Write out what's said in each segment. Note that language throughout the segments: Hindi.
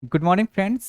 Good morning friends.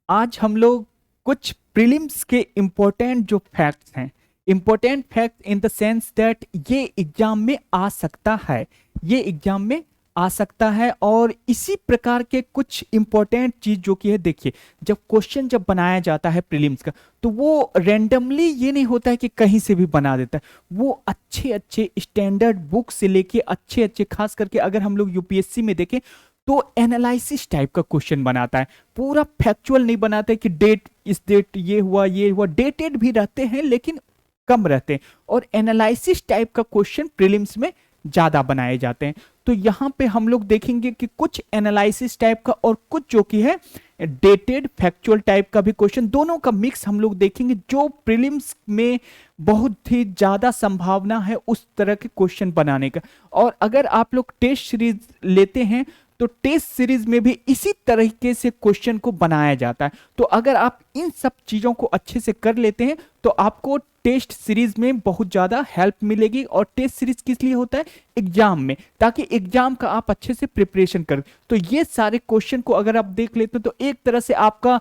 आज हम लोग कुछ प्रीलिम्स के इम्पोर्टेंट जो फैक्ट्स हैं, important fact in the sense that ये एग्जाम में आ सकता है, ये एग्जाम में आ सकता है। और इसी प्रकार के कुछ इम्पोर्टेंट चीज जो कि है, देखिए, जब क्वेश्चन जब बनाया जाता है प्रीलिम्स का, तो वो रेंडमली ये नहीं होता है कि कहीं से भी बना देता है। वो अच्छे अच्छे स्टैंडर्ड बुक से लेके अच्छे अच्छे, खास करके अगर हम लोग यूपीएससी में देखें तो एनालिसिस टाइप का क्वेश्चन बनाता है। पूरा फैक्चुअल नहीं बनाता है कि डेट इस डेट ये हुआ, डेटेड भी रहते हैं लेकिन कम रहते हैं। और एनालिसिस टाइप का क्वेश्चन प्रीलिम्स में ज्यादा बनाए जाते हैं। तो यहां पे हम लोग देखेंगे कि कुछ एनालिसिस टाइप का और कुछ जो कि है डेटेड फैक्चुअल टाइप का भी क्वेश्चन, दोनों का मिक्स हम लोग देखेंगे, जो प्रीलिम्स में बहुत ही ज्यादा संभावना है उस तरह के क्वेश्चन बनाने का। और अगर आप लोग टेस्ट सीरीज लेते हैं तो टेस्ट सीरीज में भी इसी तरीके से क्वेश्चन को बनाया जाता है। तो अगर आप इन सब चीजों को अच्छे से कर लेते हैं तो आपको टेस्ट सीरीज में बहुत ज्यादा हेल्प मिलेगी। और टेस्ट सीरीज किस लिए होता है? एग्जाम में, ताकि एग्जाम का आप अच्छे से प्रिपरेशन करें। तो ये सारे क्वेश्चन को अगर आप देख लेते हैं तो एक तरह से आपका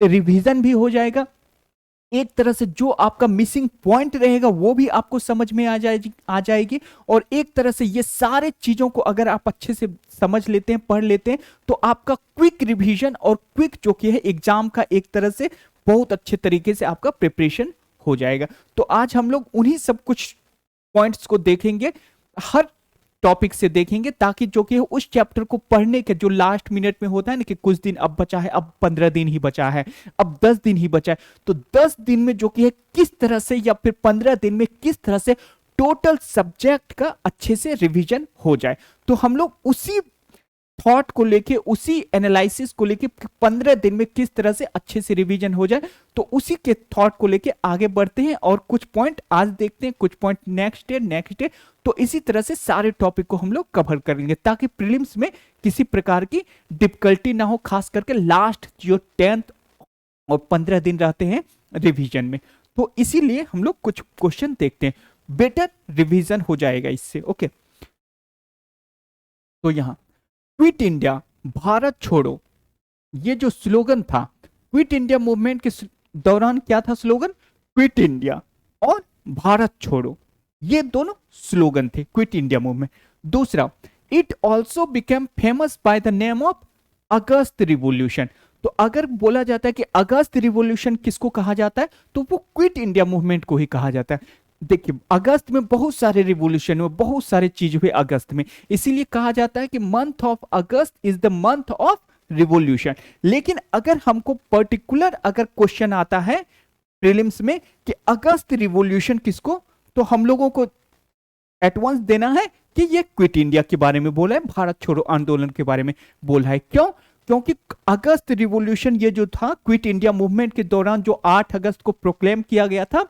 रिवीजन भी हो जाएगा, एक तरह से जो आपका मिसिंग पॉइंट रहेगा वो भी आपको समझ में आ जाएगी। और एक तरह से ये सारे चीजों को अगर आप अच्छे से समझ लेते हैं, पढ़ लेते हैं, तो आपका क्विक रिवीजन और क्विक जो कि है एग्जाम का एक तरह से बहुत अच्छे तरीके से आपका प्रिपरेशन हो जाएगा। तो आज हम लोग उन्हीं सब कुछ पॉइंट्स को देखेंगे, हर टॉपिक से देखेंगे, ताकि जो कि उस चैप्टर को पढ़ने के जो लास्ट मिनट में होता है ना, कि कुछ दिन अब बचा है, अब 15 दिन ही बचा है, अब 10 दिन ही बचा है, तो 10 दिन में जो कि है किस तरह से, या फिर 15 दिन में किस तरह से टोटल सब्जेक्ट का अच्छे से रिवीजन हो जाए। तो हम लोग उसी थॉट को लेके, उसी एनालिसिस को लेके 15 दिन में किस तरह से अच्छे से रिवीजन हो जाए, तो उसी के थॉट को लेके आगे बढ़ते हैं। और कुछ पॉइंट आज देखते हैं, कुछ पॉइंट नेक्स्ट डे। तो इसी तरह से सारे टॉपिक को हम लोग कवर करेंगे, ताकि प्रीलिम्स में किसी प्रकार की डिफिकल्टी ना हो, खास करके लास्ट जो 10th और 15 दिन रहते हैं रिवीजन में। तो इसीलिए हम लोग कुछ क्वेश्चन देखते हैं, बेटर रिवीजन हो जाएगा इससे। ओके, तो यहां क्विट इंडिया, भारत छोड़ो, ये जो स्लोगन था, क्विट इंडिया मूवमेंट के दौरान क्या था स्लोगन? क्विट इंडिया और भारत छोड़ो, ये दोनों स्लोगन थे क्विट इंडिया मूवमेंट। दूसरा, it also became famous by the name of August revolution. तो अगर बोला जाता है कि अगस्त रिवॉल्यूशन किसको कहा जाता है, तो वो क्विट इंडिया मूवमेंट को ही कहा जाता है। देखिए, अगस्त में बहुत सारे रिवॉल्यूशन हुए, बहुत सारे चीज हुए अगस्त में, इसीलिए कहा जाता है कि month of August is the month of revolution. लेकिन अगर हमको पर्टिकुलर अगर क्वेश्चन आता है प्रीलिम्स में कि अगस्त रिवॉल्यूशन किसको, तो हम लोगों को एटवांस देना है कि ये क्विट इंडिया के बारे में बोला है, भारत छोड़ो आंदोलन के बारे में बोला है। क्यों? क्योंकि अगस्त रिवॉल्यूशन ये जो था क्विट इंडिया मूवमेंट के दौरान, जो 8 अगस्त को प्रोक्लेम किया गया था,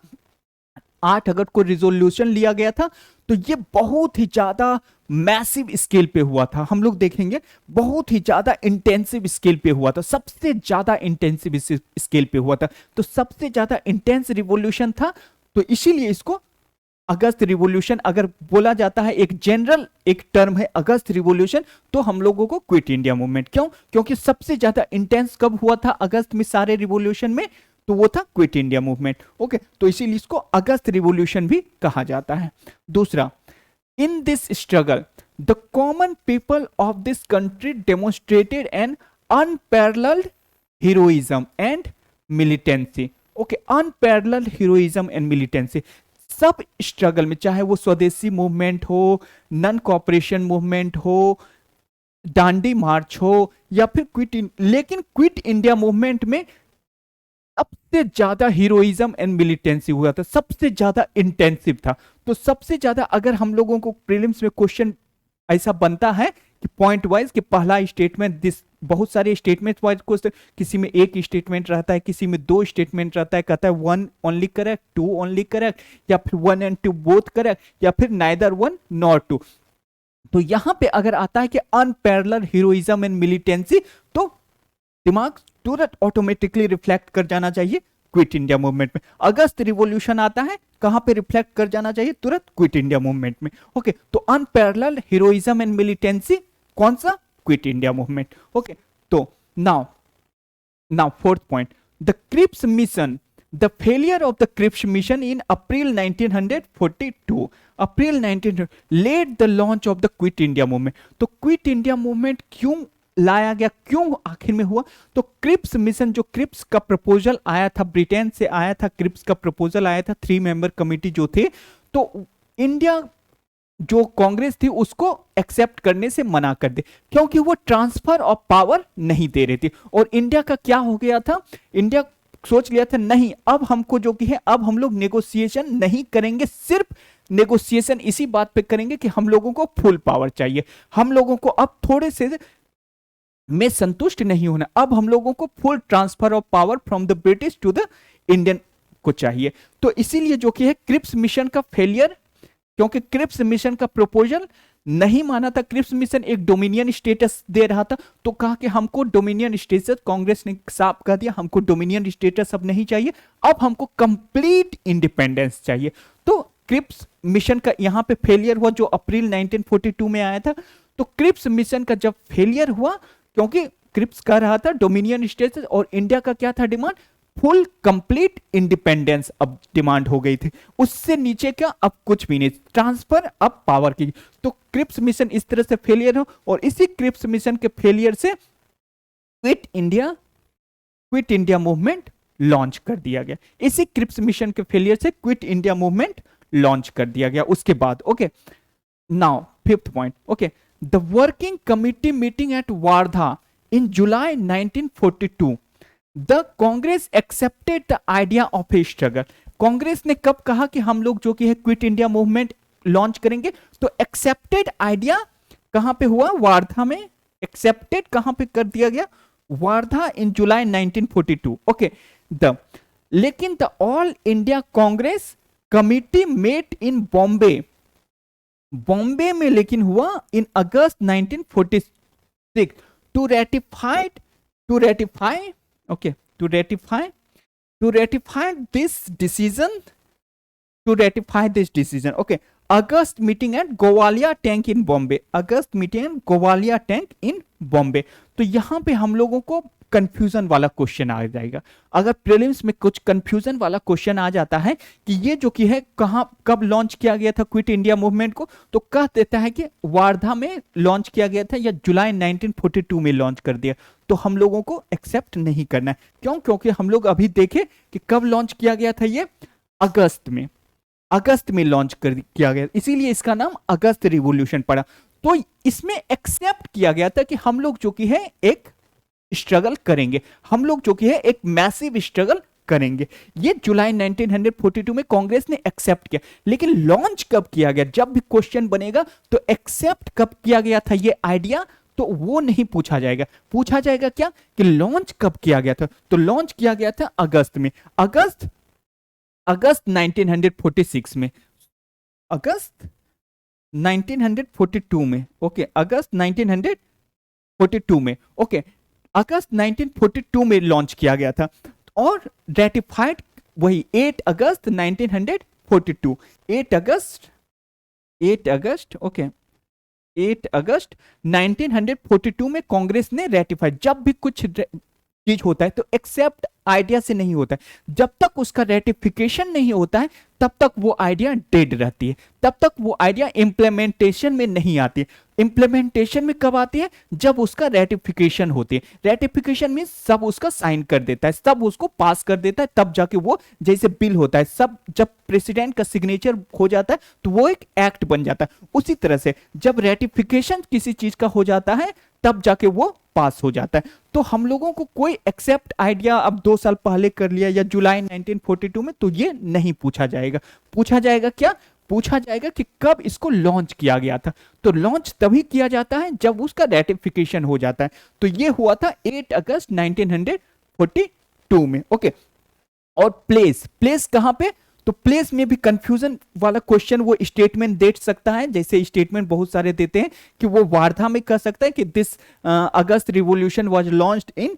8 अगस्त को रिजोल्यूशन लिया गया था, तो ये बहुत ही ज्यादा मैसिव स्केल पे हुआ था। हम लोग देखेंगे बहुत ही ज्यादा इंटेंसिव स्केल पे हुआ था, सबसे ज्यादा इंटेंसिव स्केल पे हुआ था। तो सबसे ज्यादा इंटेंस रिवॉल्यूशन था, तो इसीलिए इसको अगस्त रिवॉल्यूशन अगर बोला जाता है, एक जनरल एक टर्म है अगस्त रिवॉल्यूशन, तो हम लोगों को क्विट इंडिया मूवमेंट। क्यों? क्योंकि सबसे ज्यादा इंटेंस कब हुआ था अगस्त में सारे रिवॉल्यूशन में, तो वो था क्विट इंडिया मूवमेंट। ओके, तो इसीलिए इसको अगस्त रिवॉल्यूशन भी कहा जाता है। दूसरा, in this struggle the common people of this country demonstrated an unparalleled heroism and militancy. Okay, unparalleled heroism and militancy. सब स्ट्रगल में, चाहे वो स्वदेशी मूवमेंट हो, नन कॉपरेशन मूवमेंट हो, दांडी मार्च हो, या फिर लेकिन क्विट इंडिया मूवमेंट में सबसे ज्यादा हीरोइज्म एंड मिलिटेंसी हुआ था, सबसे ज्यादा इंटेंसिव था। तो सबसे ज्यादा अगर हम लोगों को प्रीलिम्स में क्वेश्चन ऐसा बनता है कि पॉइंट वाइज, कि पहला स्टेटमेंट, दिस बहुत सारे स्टेटमेंट वाइज क्वेश्चन, किसी में एक स्टेटमेंट रहता है, किसी में 2 स्टेटमेंट रहता है, कहता है 1 ओनली करेक्ट, 2 ओनली करेक्ट, या फिर 1 and 2 बोथ करेक्ट, या फिर नाइदर 1 नॉर 2। तो यहां पे अगर आता है कि अनपैरेलल हीरोइज्म एंड मिलिटेंसी, तो दिमाग तुरंत ऑटोमेटिकली रिफ्लेक्ट कर जाना चाहिए क्विट इंडिया मूवमेंट में। अगस्त रिवॉल्यूशन आता है, कहां पे रिफ्लेक्ट कर जाना चाहिए? तुरंत क्विट इंडिया मूवमेंट में। ओके, तो अनपैरेलल हीरोइज्म एंड मिलिटेंसी कौन सा? Quit India movement. ओके, तो now Now, fourth point, the Cripps mission, the failure of the Cripps mission in April 1942, April 19 led the launch of the Quit India movement. तो क्विट इंडिया मूवमेंट क्यों लाया गया, क्यों आखिर में हुआ? तो क्रिप्स मिशन, जो क्रिप्स का प्रपोजल आया था, ब्रिटेन से आया था, क्रिप्स का प्रपोजल आया था, 3 मेंबर कमिटी जो थे, तो इंडिया जो कांग्रेस थी उसको एक्सेप्ट करने से मना कर दे, क्योंकि वो ट्रांसफर ऑफ पावर नहीं दे रही थी। और इंडिया का क्या हो गया था, इंडिया सोच लिया था नहीं, अब हमको जो कि है, अब हम लोग नेगोशिएशन नहीं करेंगे, सिर्फ नेगोशिएशन इसी बात पे करेंगे कि हम लोगों को फुल पावर चाहिए, हम लोगों को अब थोड़े से में संतुष्ट नहीं होना, अब हम लोगों को full transfer of power from the British to the Indian को चाहिए। तो इसीलिए जो कि है क्रिप्स मिशन का फेलियर, क्योंकि क्रिप्स मिशन का प्रपोजल नहीं माना था, क्रिप्स मिशन एक डोमिनियन स्टेटस दे रहा था, तो कहा कि हमको डोमिनियन स्टेटस, कांग्रेस ने साफ कह दिया हमको डोमिनियन स्टेटस अब नहीं चाहिए, अब हमको कंप्लीट इंडिपेंडेंस चाहिए। तो क्रिप्स मिशन का यहां पे फेलियर हुआ, जो अप्रैल 1942 में आया था। तो क्रिप्स मिशन का जब फेलियर हुआ, क्योंकि क्रिप्स कह रहा था डोमिनियन स्टेटस, और इंडिया का क्या था डिमांड, फुल कंप्लीट इंडिपेंडेंस अब डिमांड हो गई थी, उससे नीचे क्या अब कुछ भी नहीं, ट्रांसफर अब पावर की। तो क्रिप्स मिशन इस तरह से फेलियर हो, और इसी क्रिप्स मिशन के फेलियर से क्विट इंडिया मूवमेंट लॉन्च कर दिया गया, इसी क्रिप्स मिशन के फेलियर से क्विट इंडिया मूवमेंट लॉन्च कर दिया गया उसके बाद। Okay, now fifth point, okay, the working committee meeting at Wardha in July 1942, the Congress accepted the idea of A struggle. Congress ने कब कहा कि हम लोग जो कि है क्विट इंडिया मूवमेंट लॉन्च करेंगे, तो एक्सेप्टेड आइडिया कहां पे हुआ, वार्धा में, एक्सेप्टेड कहां पे कर दिया गया, वार्धा इन जुलाई 1942। ओके, लेकिन the all India Congress committee met in Bombay में लेकिन हुआ in August 1946 to ratify this decision. Okay, August meeting at Gowalia Tank in Bombay, तो यहां पे हम लोगों को कंफ्यूजन वाला क्वेश्चन आ जाएगा। अगर प्रीलिम्स में कुछ कंफ्यूजन वाला क्वेश्चन आ जाता है कि ये जो कि है कहां कब लॉन्च किया गया था क्विट इंडिया मूवमेंट को, तो कह देता है कि वार्धा में लॉन्च किया गया था या जुलाई 1942 में लॉन्च कर दिया, तो हम लोगों को एक्सेप्ट नहीं करना है। क्यों? क्योंकि हम लोग अभी देखें कि कब लॉन्च किया गया था, ये अगस्त में लॉन्च किया गया, इसीलिए इसका नाम अगस्त रिवॉल्यूशन पड़ा। तो इसमें एक्सेप्ट किया गया था कि हम लोग जो कि है एक स्ट्रगल करेंगे, हम लोग जो कि है एक मैसिव स्ट्रगल करेंगे। ये जुलाई 1942 में कांग्रेस ने एक्सेप्ट किया, लेकिन लॉन्च कब किया गया, जब भी क्वेश्चन बनेगा तो एक्सेप्ट कब किया गया था ये आइडिया, तो वो नहीं पूछा जाएगा। पूछा जाएगा क्या कि लॉन्च कब किया गया था, तो लॉन्च किया गया था अगस्त में, अगस्त 1946 में, अगस्त 1942 में। ओके, अगस्त 1942 में, ओके, अगस्त 1942 में लॉन्च किया गया था, और रेटिफाइड वही 8 अगस्त 1942, 8 अगस्त, ओके, 8 अगस्त 1942 में कांग्रेस ने रेटिफाइड। जब भी कुछ चीज होता है तो एक्सेप्ट आइडिया से नहीं होता है, जब तक उसका रेटिफिकेशन नहीं होता है तब तक वो आइडिया डेड रहती है, तब तक वो आइडिया इंप्लीमेंटेशन में नहीं आती है। इंप्लीमेंटेशन में कब आती है, जब उसका रेटिफिकेशन होती है। रेटिफिकेशन में सब उसका साइन कर देता है, सब उसको पास कर देता है, तब जाके वो जैसे बिल होता है, सब जब प्रेसिडेंट का सिग्नेचर हो जाता है तो वो एक एक्ट बन जाता है। उसी तरह से जब रेटिफिकेशन किसी चीज का हो जाता है तब जाके वो पास हो जाता है। तो हम लोगों को कोई एक्सेप्ट आइडिया अब 2 साल पहले कर लिया या जुलाई 1942 में, तो ये नहीं पूछा जाएगा। पूछा जाएगा क्या, पूछा जाएगा कि कब इसको लॉन्च किया गया था, तो लॉन्च तभी किया जाता है जब उसका रेटिफिकेशन हो जाता है। तो ये हुआ था 8 अगस्त 1942 में। ओके, और प्लेस कहां पे, तो प्लेस में भी कंफ्यूजन वाला क्वेश्चन वो स्टेटमेंट दे सकता है, जैसे स्टेटमेंट बहुत सारे देते हैं कि वो वार्धा में कह सकता है कि this August revolution was launched in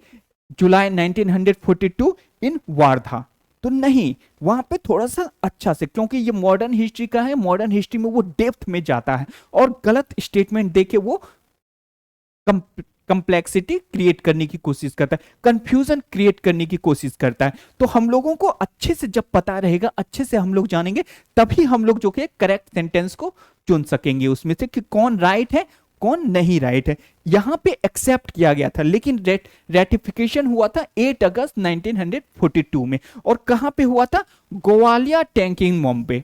July 1942 in Wardha, तो नहीं, वहां पे थोड़ा सा अच्छा से, क्योंकि ये मॉडर्न हिस्ट्री का है, मॉडर्न हिस्ट्री में वो डेप्थ में जाता है और गलत स्टेटमेंट देके वो कंप्लेक्सिटी क्रिएट करने की कोशिश करता है, कंफ्यूजन क्रिएट करने की कोशिश करता है। तो हम लोगों को अच्छे से जब पता रहेगा, अच्छे से हम लोग जानेंगे, तभी हम लोग जो कि करेक्ट सेंटेंस को चुन सकेंगे उसमें से कि कौन राइट है कौन नहीं राइट है। यहां पे एक्सेप्ट किया गया था, लेकिन रेटिफिकेशन हुआ था 8 अगस्त 1942 में। और कहां पे हुआ था? Gowalia tank in Bombay.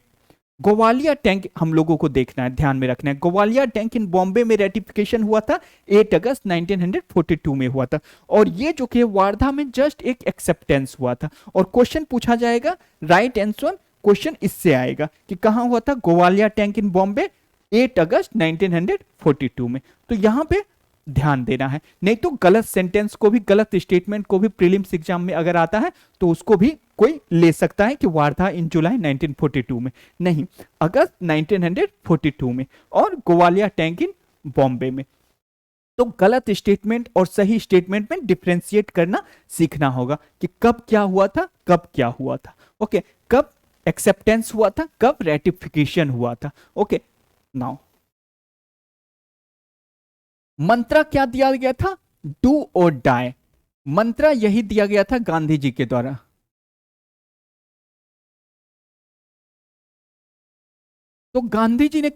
Gowalia tank हम लोगों को देखना है, ध्यान में रखना है। गोवालिया टैंक इन बॉम्बे में रेटिफिकेशन हुआ था 8 अगस्त 1942 में हुआ था। और ये जो कि वार्धा में जस्ट एक एक्सेप्टेंस हुआ था। और क्वेश्चन पूछा जाएगा, राइट आंसर क्वेश्चन इससे आएगा कि कहां हुआ था गोवालिया टैंक इन बॉम्बे, 8 अगस्त 1942 में। तो यहां पे ध्यान देना है, नहीं तो गलत सेंटेंस को भी, गलत स्टेटमेंट को भी प्रीलिम्स एग्जाम में अगर आता है तो उसको भी कोई ले सकता है कि वार्धा इन जुलाई 1942 में, नहीं, अगस्त 1942 में और गोवालिया टैंक इन बॉम्बे में। तो गलत स्टेटमेंट और सही स्टेटमेंट में डिफरेंशिएट करना सीखना होगा कि कब क्या हुआ था, कब क्या हुआ था। ओके, कब एक्सेप्टेंस हुआ था, कब रेटिफिकेशन हुआ था। ओके, नाउ मंत्र क्या दिया गया था? डू और डाई। मंत्र यही दिया गया था गांधी जी के द्वारा। तो गांधी जी ने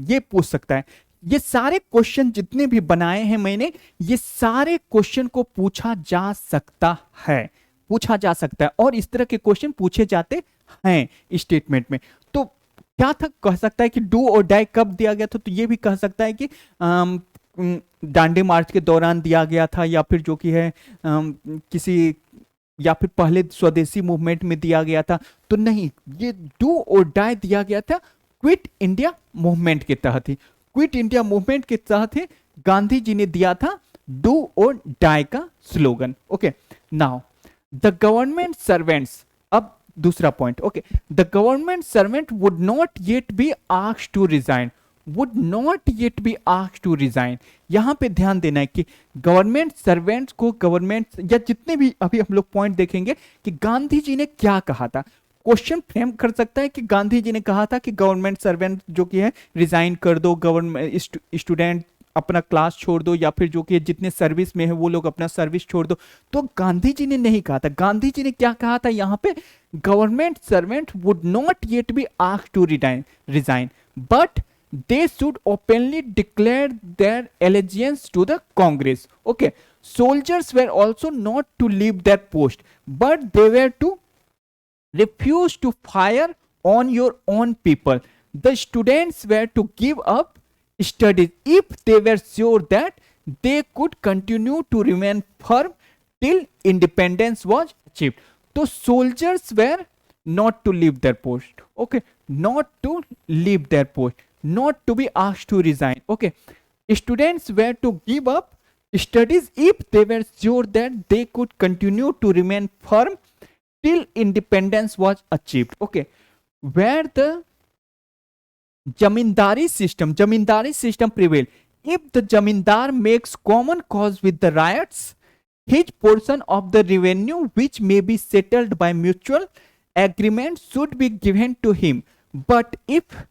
ये पूछ सकता है, ये सारे क्वेश्चन जितने भी बनाए हैं मैंने, ये सारे क्वेश्चन को पूछा जा सकता है, पूछा जा सकता है। और इस तरह के क्वेश्चन पूछे जाते हैं स्टेटमेंट में। तो क्या था, कह सकता है कि डू और डाई कब दिया गया था, तो ये भी कह सकता है कि दांडी मार्च के दौरान दिया गया था, या फिर जो कि है किसी, या फिर पहले स्वदेशी मूवमेंट में दिया गया था। तो नहीं, ये डू और डाई दिया गया था क्विट इंडिया मूवमेंट के तहत ही। क्विट इंडिया मूवमेंट के तहत ही गांधी जी ने दिया था डू और डाई का slogan. Okay, now the government servants, अब दूसरा point. Okay, the government servant would not yet be asked to resign, would not yet be asked to resign. यहां पे ध्यान देना है कि गवर्नमेंट सर्वेंट्स को, गवर्नमेंट या जितने भी अभी हम लोग पॉइंट देखेंगे कि गांधी जी ने क्या कहा था। क्वेश्चन फ्रेम कर सकता है कि गांधी जी ने कहा था कि गवर्नमेंट सर्वेंट जो कि है रिजाइन कर दो, गवर्नमेंट स्टूडेंट अपना क्लास छोड़ दो, या फिर जो कि जितने सर्विस में है वो लोग अपना सर्विस छोड़ दो। तो गांधी जी ने नहीं कहा था। गांधी जी ने क्या कहा था यहाँ पे? Government servant would not yet be asked to resign but they should openly declare their allegiance to the Congress. Okay, soldiers were also not to leave their post, but they were to refuse to fire on your own people. The students were to give up studies if they were sure that they could continue to remain firm till independence was achieved. So soldiers were not to leave their post. Okay, not to leave their post, not to be asked to resign. Okay, students were to give up studies if they were sure that they could continue to remain firm till independence was achieved. Okay, where the jamindari system prevail, if the jamindar makes common cause with the riots, his portion of the revenue which may be settled by mutual agreement should be given to him. But if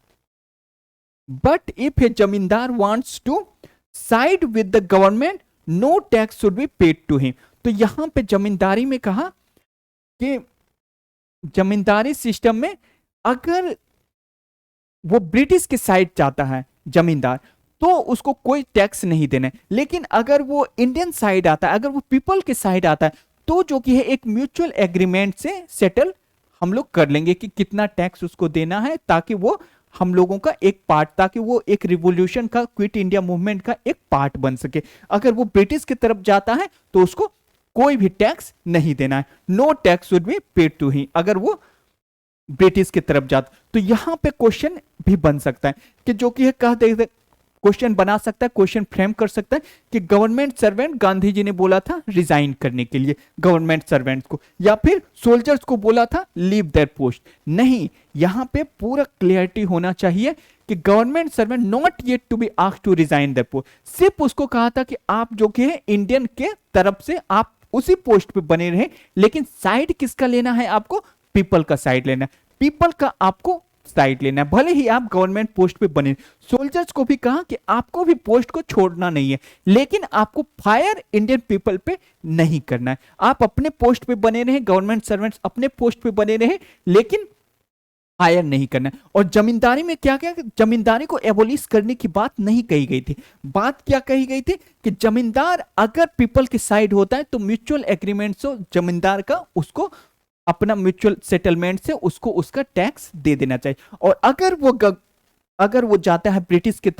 a jamindar wants to side with the government, no tax should be paid to him. तो यहां पे जमींदारी में कहा कि जमींदारी सिस्टम में अगर वो ब्रिटिश के साइड जाता है जमींदार, तो उसको कोई टैक्स नहीं देना है। लेकिन अगर वो इंडियन साइड आता है, अगर वो पीपल के साइड आता है, तो जो कि है एक म्यूचुअल एग्रीमेंट से सेटल हम लोग कर लेंगे कि कितना टैक्स उसको देना है, ताकि वो हम लोगों का एक पार्ट, ताकि वो एक रिवॉल्यूशन का, क्विट इंडिया मूवमेंट का एक पार्ट बन सके। अगर वो ब्रिटिश की तरफ जाता है तो उसको कोई भी टैक्स नहीं देना है, no tax would be paid to ही, अगर वो ब्रिटिश की तरफ जाता। तो यहां पे क्वेश्चन भी बन सकता है कि जो कि कह दे, क्वेश्चन बना सकता है, क्वेश्चन फ्रेम कर सकता है कि गवर्नमेंट सर्वेंट, गांधी जी ने बोला था रिजाइन करने के लिए गवर्नमेंट सर्वेंट्स को, या फिर सोल्जर्स को बोला था लीव देयर पोस्ट। नहीं, यहां पे पूरा क्लियरिटी होना चाहिए कि government servant not yet to be asked to resign their post. सिर्फ उसको कहा था कि आप जो कि है इंडियन के तरफ से आप उसी पोस्ट पे बने रहे, लेकिन साइड किसका लेना है? आपको पीपल का साइड लेना है। पीपल का आपको साइड लेना है, भले ही आप गवर्नमेंट पोस्ट पे बने। सोल्जर्स को भी कहा कि आपको भी पोस्ट को छोड़ना नहीं है, लेकिन आपको फायर इंडियन पीपल पे नहीं करना है। आप अपने पोस्ट पे बने रहे, गवर्नमेंट सर्वेंट्स अपने पोस्ट पे बने रहे, लेकिन हायर नहीं करना है। और जमींदारी में क्या क्या, जमींदारी को एबोलिश करने की बात नहीं कही गई थी। बात क्या कही गई थी कि जमींदार अगर पीपल की साइड होता है तो म्यूचुअल एग्रीमेंट से जमींदार का उसको अपना म्यूचुअल सेटलमेंट से उसको उसका टैक्स दे देना चाहिए। और अगर वो जाता है ब्रिटिश की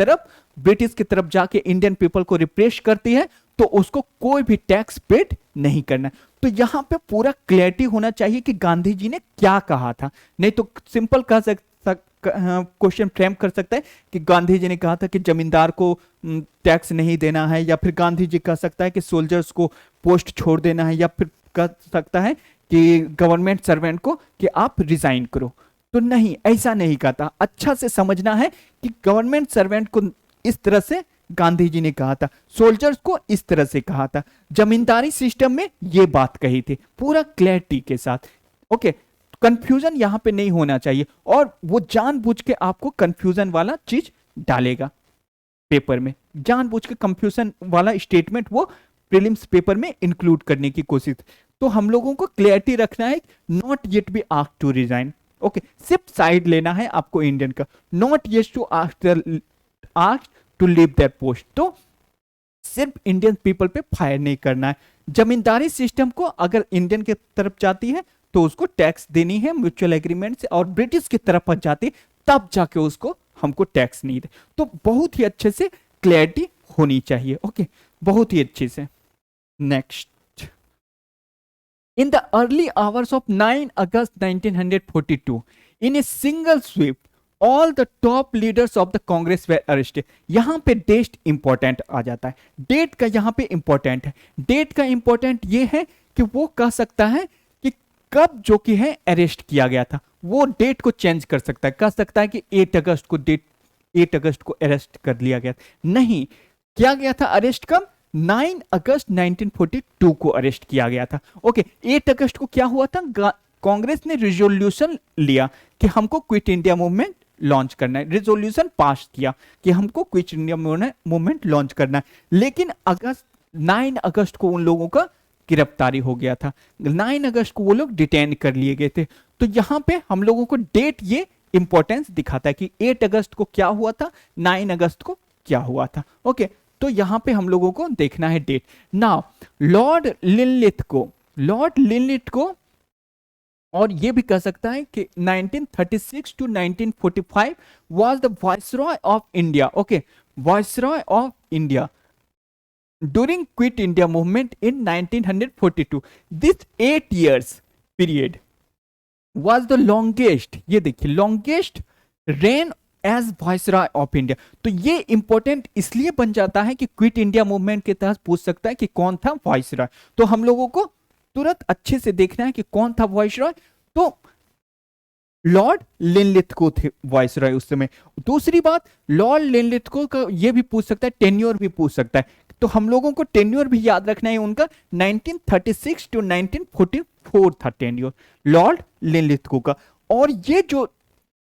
तरफ जाके इंडियन पीपल को रिप्रेस करती है, तो उसको कोई भी टैक्स पेड नहीं करना। तो यहां पे पूरा क्लैरिटी होना चाहिए कि गांधी जी ने क्या कहा था। नहीं तो सिंपल कह सकता, क्वेश्चन फ्रेम कर सकता है कि गांधी जी ने कहा था कि जमींदार को टैक्स नहीं देना है, या फिर गांधी जी कह सकता है कि सोल्जर्स को पोस्ट छोड़ देना है, या फिर कह सकता है कि गवर्नमेंट सर्वेंट को कि आप रिजाइन करो। तो नहीं, ऐसा नहीं कहता। अच्छा से समझना है कि गवर्नमेंट सर्वेंट को इस तरह से गांधी जी ने कहा था, सोल्जर्स को इस तरह से कहा था, जमींदारी सिस्टम में ये बात कही थी, पूरा क्लैरिटी के साथ। ओके, कंफ्यूजन यहां पे नहीं होना चाहिए, और वो जानबूझ के आपको कंफ्यूजन वाला चीज डालेगा पेपर में, जानबूझ के कंफ्यूजन वाला स्टेटमेंट वो प्रीलिम्स पेपर में इंक्लूड करने की कोशिश। तो हम लोगों को क्लैरिटी रखना है, not yet be asked to resign. Okay, सिर्फ साइड लेना है आपको इंडियन का, not yet to asked to leave that post. तो सिर्फ इंडियन पीपल पे फायर नहीं करना है। जमींदारी सिस्टम को अगर इंडियन की तरफ जाती है तो उसको टैक्स देनी है म्यूचुअल एग्रीमेंट से, और ब्रिटिश की तरफ जाती तब जाके उसको हमको टैक्स नहीं दे। तो बहुत ही अच्छे से क्लैरिटी होनी चाहिए। ओके, बहुत ही अच्छे से। Next, in the early hours of 9 August 1942, in a single sweep, all the top leaders of the Congress were arrested. यहां पे डेट इंपॉर्टेंट आ जाता है, डेट का यहां पे इंपॉर्टेंट है। डेट का इंपॉर्टेंट ये है कि वो कह सकता है कि कब जो कि है अरेस्ट किया गया था, वो डेट को चेंज कर सकता है। कह सकता है कि 8 अगस्त को अरेस्ट कर लिया गया, नहीं किया गया था। अरेस्ट कब? 9 अगस्त 1942 को अरेस्ट किया गया था। ओके, 8 अगस्त को क्या हुआ था? कांग्रेस ने रिजोल्यूशन लिया कि हमको क्विट इंडिया मूवमेंट लॉन्च करना है, रिजोल्यूशन पास किया कि हमको क्विट इंडिया मूवमेंट लॉन्च करना है। लेकिन 9 अगस्त को उन लोगों का गिरफ्तारी हो गया था, 9 अगस्त को वो लोग डिटेन कर लिए गए थे। तो यहां पे हम लोगों को डेट ये इंपॉर्टेंस दिखाता है कि 8 अगस्त को क्या हुआ था, 9 अगस्त को क्या हुआ था। ओके, तो यहां पे हम लोगों को देखना है डेट। नाउ लॉर्ड लिनलिथ को और ये भी कह सकता है कि 1936 to 1945 was the viceroy of India. Okay, viceroy of India during quit India movement in 1942। This 8 years period was the longest, ये देखिए, longest reign as viceroy of India. तो ये इंपॉर्टेंट इसलिए बन जाता है कि क्विट इंडिया मूवमेंट के तहत पूछ सकता है कि कौन था वाइसरॉय। तो हम लोगों को तुरंत अच्छे से देखना है कि कौन था वाइसरॉय। तो लॉर्ड लिनलिथ को थे वाइसरॉय उस समय। दूसरी बात, लॉर्ड लिनलिथ को ये भी पूछ सकता है, टेन्योर भी पूछ सकता है। तो हम लोगों को टेन्योर भी याद रखना है, उनका 1936 टू 1944 था टेन्योर लॉर्ड लिनलिथ को का। और ये जो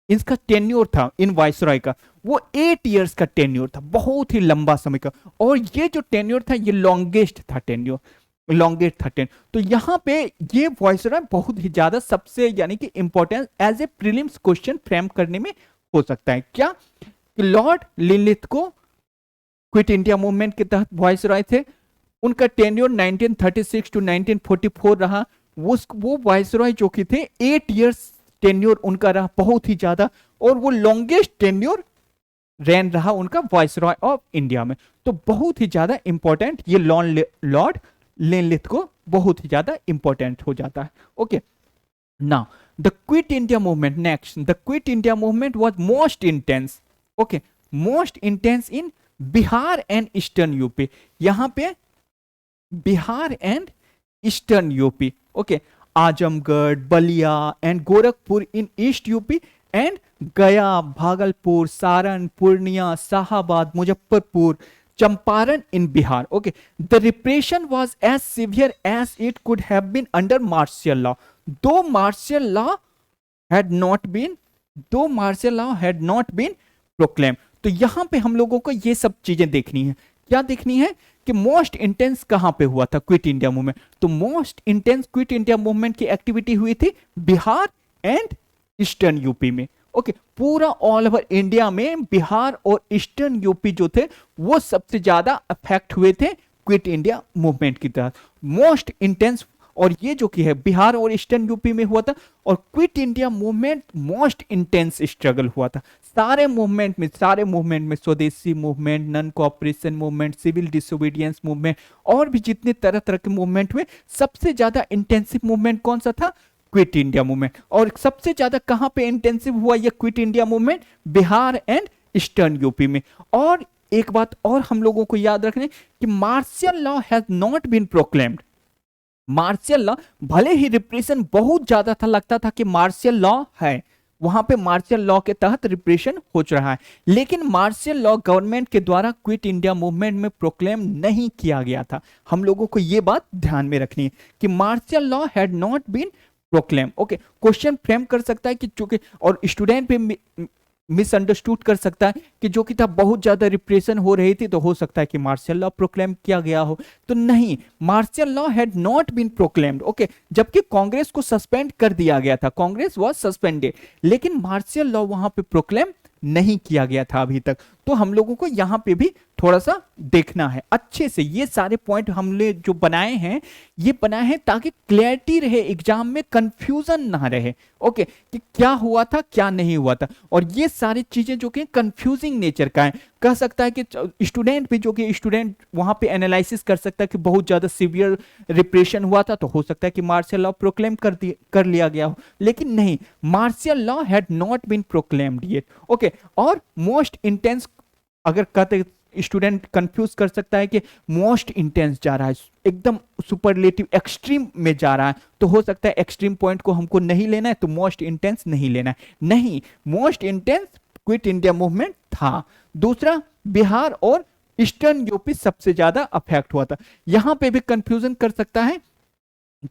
इसका टेन्योर था इन वाइसरॉय का, वो 8 years का टेन्योर था, बहुत ही लंबा समय का। और ये जो टेन्योर था ये लॉन्गेस्ट था टेन्योर, लॉन्गेस्ट था टेन। तो यहां पे ये वाइसरॉय बहुत ही ज्यादा सबसे यानी कि important as a prelims question frame करने में हो सकता है। क्या कि लॉर्ड लिनलिथ को क्विट इंडिया मूवमेंट के तहत वाइसरॉय थे, उनका टेन्योर 1936 टू 1944 रहा। वो वाइसरॉय जो कि थे 8 years टेन्योर उनका रहा, बहुत ही ज्यादा। और वो लॉन्गेस्ट टेन्योर रेन रहा उनका वाइसरॉय ऑफ इंडिया में। तो बहुत ही ज्यादा इंपॉर्टेंट ये लॉर्ड लिनलिथ को बहुत ही ज्यादा इंपॉर्टेंट हो जाता है। Okay, now the quit India movement. Next, the quit India movement was most intense. Okay, most intense in Bihar and eastern UP. यहां पे Bihar and eastern UP. Okay, Azamgarh, Ballia and Gorakhpur in east UP and Gaya, Bhagalpur, Saran, Purnia, Shahabad, Muzaffarpur, Champaran in Bihar. Okay, the repression was as severe as it could have been under martial law. Though martial law had not been दो martial law had not been proclaim. तो यहां पे हम लोगों को ये सब चीजें देखनी है। क्या देखनी है कि मोस्ट इंटेंस कहां पे हुआ था क्विट इंडिया मूवमेंट। तो most intense quit India movement की एक्टिविटी हुई थी बिहार एंड ईस्टर्न यूपी में। ओके, पूरा ऑल ओवर इंडिया में बिहार और ईस्टर्न यूपी जो थे वो सबसे ज्यादा अफेक्ट हुए थे क्विट इंडिया मूवमेंट की तहत। मोस्ट इंटेंस, और ये जो कि है बिहार और ईस्टर्न यूपी में हुआ था। और quit India movement most intense struggle हुआ था सारे मूवमेंट में Swadeshi movement, non cooperation movement, civil disobedience movement और भी जितने तरह तरह के मूवमेंट हुए, सबसे ज्यादा इंटेंसिव मूवमेंट कौन सा था? Quit India movement. और सबसे ज्यादा कहां पे इंटेंसिव हुआ ये quit India movement? Bihar and eastern UP में। और एक बात और हम लोगों को याद रखने कि martial law has not been proclaimed. Martial law, भले ही रिप्रेशन बहुत ज्यादा था, लगता था कि मार्शल लॉ है, वहां पे मार्शल लॉ के तहत रिप्रेशन हो रहा है, लेकिन मार्शल लॉ गवर्नमेंट के द्वारा क्विट इंडिया मूवमेंट में प्रोक्लेम नहीं किया गया था। हम लोगों को यह बात ध्यान में रखनी है कि martial law had not been proclaim. Okay, question frame कर सकता है कि चूंकि, और स्टूडेंट भी मिसअंडरस्टूड कर सकता है कि जो कि था बहुत ज्यादा रिप्रेशन हो रही थी, तो हो सकता है कि मार्शल लॉ प्रोक्लेम किया गया हो। तो नहीं, martial law had not been proclaimed. Okay, जबकि कांग्रेस को सस्पेंड कर दिया गया था, कांग्रेस वाज सस्पेंडेड, लेकिन मार्शल लॉ वहां पे प्रोक्लेम नहीं किया गया था अभी तक। तो हम लोगों को यहां पे भी थोड़ा सा देखना है अच्छे से। ये सारे पॉइंट हमने जो बनाए हैं, ये बनाए हैं ताकि क्लैरिटी रहे, एग्जाम में कंफ्यूजन ना रहे। ओके, कि क्या हुआ था क्या नहीं हुआ था। और ये सारी चीजें जो कि कंफ्यूजिंग नेचर का है, कह सकता है कि स्टूडेंट भी, जो कि स्टूडेंट वहां पे एनालिसिस कर सकता है कि बहुत ज्यादा सीवियर रिप्रेशन हुआ था, तो हो सकता है कि मार्शल लॉ प्रोक्लेम कर लिया गया हो, लेकिन नहीं, martial law had not been proclaimed yet. Okay, और मोस्ट इंटेंस, अगर कहते स्टूडेंट कंफ्यूज कर सकता है कि मोस्ट इंटेंस जा रहा है, एकदम सुपरलेटिव एक्सट्रीम में जा रहा है, तो हो सकता है एक्सट्रीम पॉइंट को हमको नहीं लेना है, तो मोस्ट इंटेंस नहीं लेना है। नहीं, most intense quit India movement था। दूसरा, बिहार और ईस्टर्न यूपी सबसे ज्यादा अफेक्ट हुआ था। यहां पे भी कंफ्यूजन कर सकता है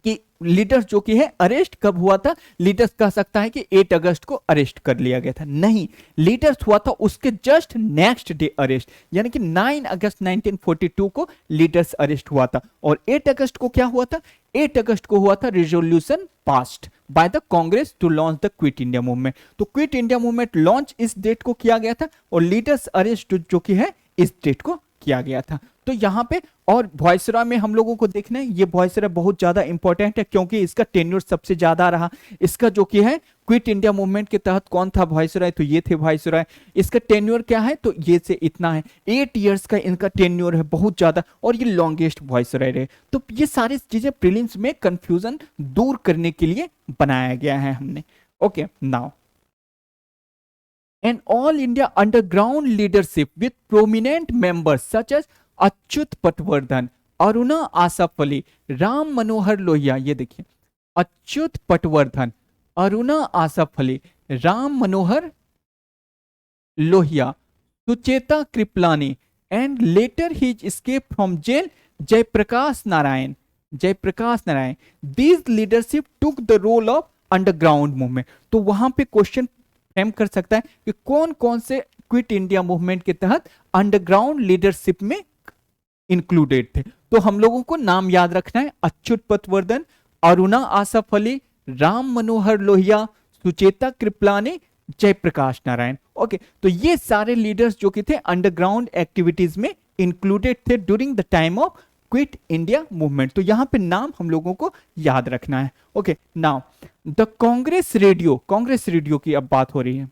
कि लीडर्स जो कि है अरेस्ट कब हुआ था। लीडर्स कह सकता है कि 8 अगस्त को अरेस्ट कर लिया गया था, नहीं, लीडर्स हुआ था उसके जस्ट नेक्स्ट डे अरेस्ट, यानी कि 9 अगस्त 1942 को लीडर्स अरेस्ट हुआ था। और 8 अगस्त को क्या हुआ था? 8 अगस्त को हुआ था resolution passed by the Congress to launch the quit India movement. तो क्विट इंडिया मूवमेंट लॉन्च इस डेट को किया गया था, और लीडर्स अरेस्ट जो कि है इस डेट को किया गया था। तो यहां पे, और वॉइसरॉय में हम लोगों को देखना है, ये वॉइसरॉय बहुत ज्यादा इंपॉर्टेंट है क्योंकि इसका टेन्योर सबसे ज्यादा रहा। इसका जो कि है क्विट इंडिया मूवमेंट के तहत कौन था वॉइसरॉय? तो ये थे वॉइसरॉय। इसका टेन्योर क्या है? तो ये से इतना है, 8 इयर्स का इनका टेन्योर है, बहुत ज्यादा, और ये लॉन्गेस्ट वॉइसरॉय रहे। तो ये सारी चीजें प्रीलिम्स में कंफ्यूजन दूर करने के लिए बनाया गया है हमने। Okay, now an all India underground leadership with prominent members such as Achyut Patwardhan, Aruna Asaf Ali, Ram Manohar Lohia. ये देखिए, Achyut Patwardhan, Aruna Asaf Ali, Ram Manohar Lohia, Sucheta Kripalani, and later his escape from jail Jayaprakash Narayan, Jayaprakash Narayan. These leadership took the role of underground movement. तो वहां पे क्वेश्चन फ्रेम कर सकता है कि कौन कौन से क्विट इंडिया मूवमेंट के तहत अंडरग्राउंड लीडरशिप में इंक्लूडेड थे। तो हम लोगों को नाम याद रखना है, अच्युत पटवर्धन, अरुणा आसफ अली, राम मनोहर लोहिया, सुचेता कृपलानी, जयप्रकाश नारायण। ओके, तो ये सारे लीडर्स जो कि थे अंडरग्राउंड एक्टिविटीज में इंक्लूडेड थे during the time of quit India movement. तो यहां पे नाम हम लोगों को याद रखना है। Okay, now the Congress radio की अब बात हो रही है।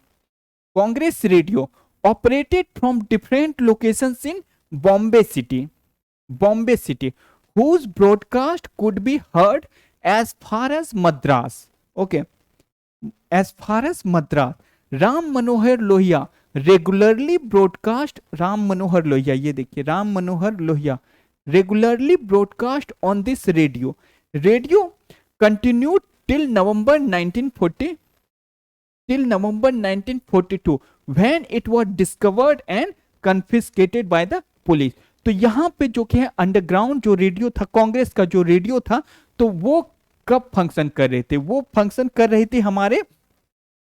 Congress radio operated from different locations in Bombay city whose broadcast could be heard as far as Madras. Okay, as far as Madras. Ram Manohar Lohia regularly broadcast, Ram Manohar Lohia, ये देखिए, Ram Manohar Lohia regularly broadcast on this radio continued till November 1942 when it was discovered and confiscated by the police. तो यहां पे जो कि है अंडरग्राउंड जो रेडियो था, कांग्रेस का जो रेडियो था, तो वो कब फंक्शन कर रहे थे? वो फंक्शन कर रहे थे हमारे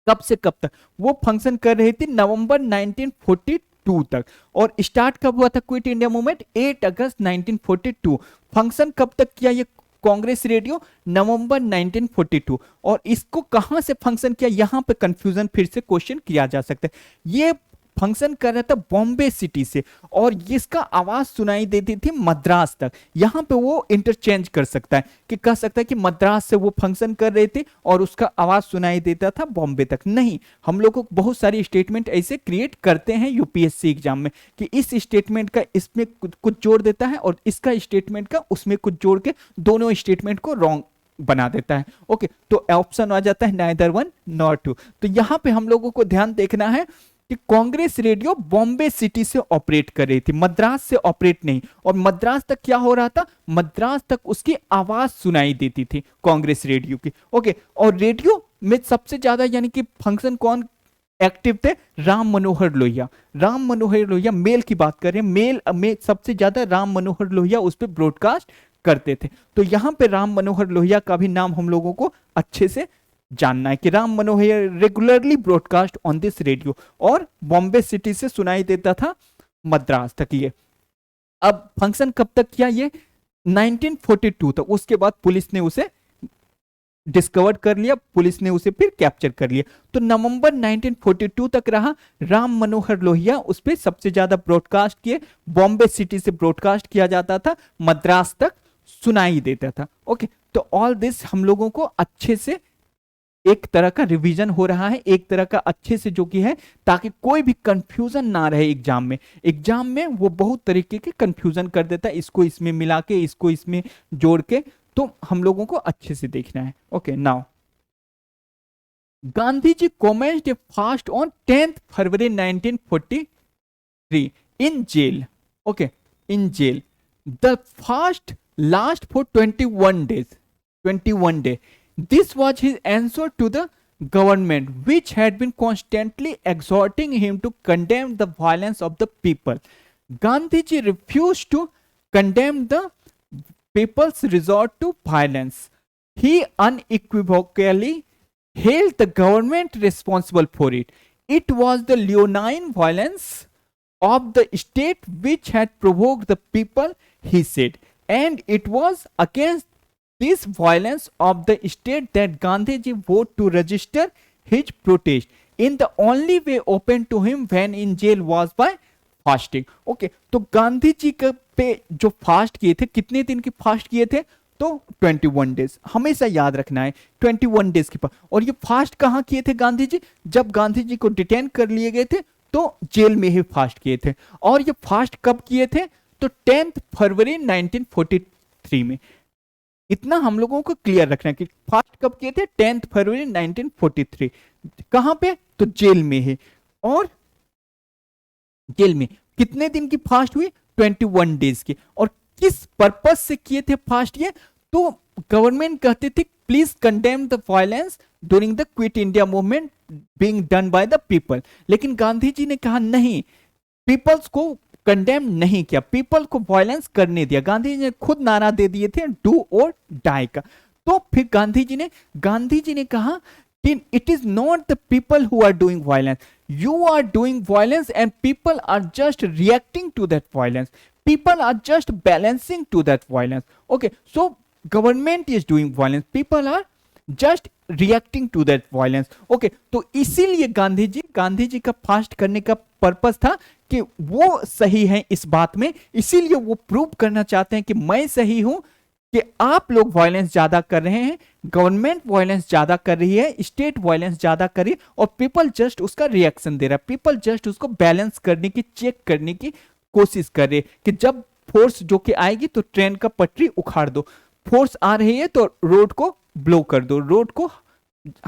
कब से कब तक वो फंक्शन कर रही थी? नवंबर 1942 तक। और स्टार्ट कब हुआ था क्विट इंडिया मूवमेंट? 8 अगस्त 1942। फंक्शन कब तक किया ये कांग्रेस रेडियो? नवंबर 1942। और इसको कहां से फंक्शन किया, यहां पे कंफ्यूजन फिर से क्वेश्चन किया जा सकता है। ये फंक्शन कर रहा था बॉम्बे सिटी से, और इसका आवाज सुनाई देती थी मद्रास तक। यहां पे वो इंटरचेंज कर सकता है कि कह सकता है कि मद्रास से वो फंक्शन कर रहे थे और उसका आवाज सुनाई देता था बॉम्बे तक। नहीं, हम लोग को बहुत सारी स्टेटमेंट ऐसे क्रिएट करते हैं यूपीएससी एग्जाम में कि इस स्टेटमेंट का इसमें कुछ जोड़ देता है और इसका स्टेटमेंट का उसमें कुछ जोड़ के दोनों स्टेटमेंट को रॉन्ग बना देता है। ओके, तो ऑप्शन आ जाता है नाइदर वन नॉर टू। तो यहां पे हम लोगों को ध्यान देखना है कि कांग्रेस रेडियो बॉम्बे सिटी से ऑपरेट कर रही थी, मद्रास से ऑपरेट नहीं। और मद्रास तक क्या हो रहा था? मद्रास तक उसकी आवाज सुनाई देती थी कांग्रेस रेडियो की। ओके, और रेडियो में सबसे ज्यादा यानी कि फंक्शन कौन एक्टिव थे? राम मनोहर लोहिया। राम मनोहर लोहिया मेल की बात करें, मेल में सबसे ज्यादा राम मनोहर लोहिया उस पर ब्रॉडकास्ट करते थे। तो यहां पे राम मनोहर लोहिया का भी नाम हम लोगों को अच्छे से जानना है कि Ram Manohar regularly broadcast on this radio, और बॉम्बे सिटी से सुनाई देता था मद्रास तक ये। अब फंक्शन कब तक किया ये? 1942 तक। उसके बाद पुलिस ने उसे डिस्कवर कर लिया, पुलिस ने उसे फिर कैप्चर कर लिया। तो नवंबर 1942 तक रहा। राम मनोहर लोहिया उस पर सबसे ज्यादा ब्रॉडकास्ट किए, बॉम्बे सिटी से ब्रॉडकास्ट किया जाता था, मद्रास तक सुनाई देता था। ओके, तो ऑल दिस हम लोगों को अच्छे से एक तरह का रिवीजन हो रहा है, एक तरह का अच्छे से जो कि है, ताकि कोई भी कंफ्यूजन ना रहे एग्जाम में। एग्जाम में वो बहुत तरीके के कंफ्यूजन कर देता है, इसको इसमें मिला के, इसको इसमें जोड़ के। तो हम लोगों को अच्छे से देखना है। Okay, now Gandhi ji commenced a fast on 10th February 1943 in jail. Okay, in jail. The fast last for 21 days. 21 days. This was his answer to the government, which had been constantly exhorting him to condemn the violence of the people. Gandhiji refused to condemn the people's resort to violence. He unequivocally held the government responsible for it. It was the leonine violence of the state which had provoked the people, he said, and it was against this violence of the state that Gandhiji vowed to register his protest in the only way open to him when in jail was by fasting. Okay, तो गांधी जी के पे जो फास्ट किए थे, कितने दिन की फास्ट किए थे? तो 21 डेज। हमेशा याद रखना है 21 डेज के पास। और ये फास्ट कहां किए थे गांधी जी? जब गांधी जी को डिटेन कर लिए गए थे तो जेल में ही फास्ट किए थे। और ये फास्ट कब किए थे? तो 10th फरवरी 1943 में। इतना हम लोगों को क्लियर रखना है कि फास्ट कब किए थे? 10th February 1943। कहां पे? तो जेल में ही। और जेल में कितने दिन की फास्ट हुई? 21 डेज की। और किस पर्पस से किए थे फास्ट ये? तो गवर्नमेंट कहते थे please condemn the violence during the quit India movement being done by the people. लेकिन गांधी जी ने कहा नहीं, पीपल्स को कंडेम नहीं किया, पीपल को वायलेंस करने दिया। गांधी जी ने खुद नारा दे दिए थे डू और डाई का। तो फिर गांधी जी ने कहा कि it is not the people who are doing violence, you are doing violence and people are just reacting to that violence, people are just balancing to that violence. Okay, so government is doing violence, people are just reacting to that violence. Okay, तो इसीलिए गांधी जी का फास्ट करने का पर्पस था कि वो सही है इस बात में, इसीलिए वो प्रूव करना चाहते हैं कि मैं सही हूं, कि आप लोग वायलेंस ज्यादा कर रहे हैं, गवर्नमेंट वायलेंस ज्यादा कर रही है, स्टेट वायलेंस ज्यादा कर रही है, और पीपल जस्ट उसका रिएक्शन दे रहा है, पीपल जस्ट उसको बैलेंस करने की, चेक करने की कोशिश कर रहे कि जब फोर्स जो कि आएगी तो ट्रेन का पटरी उखाड़ दो, फोर्स आ रही है तो रोड को ब्लो कर दो, रोड को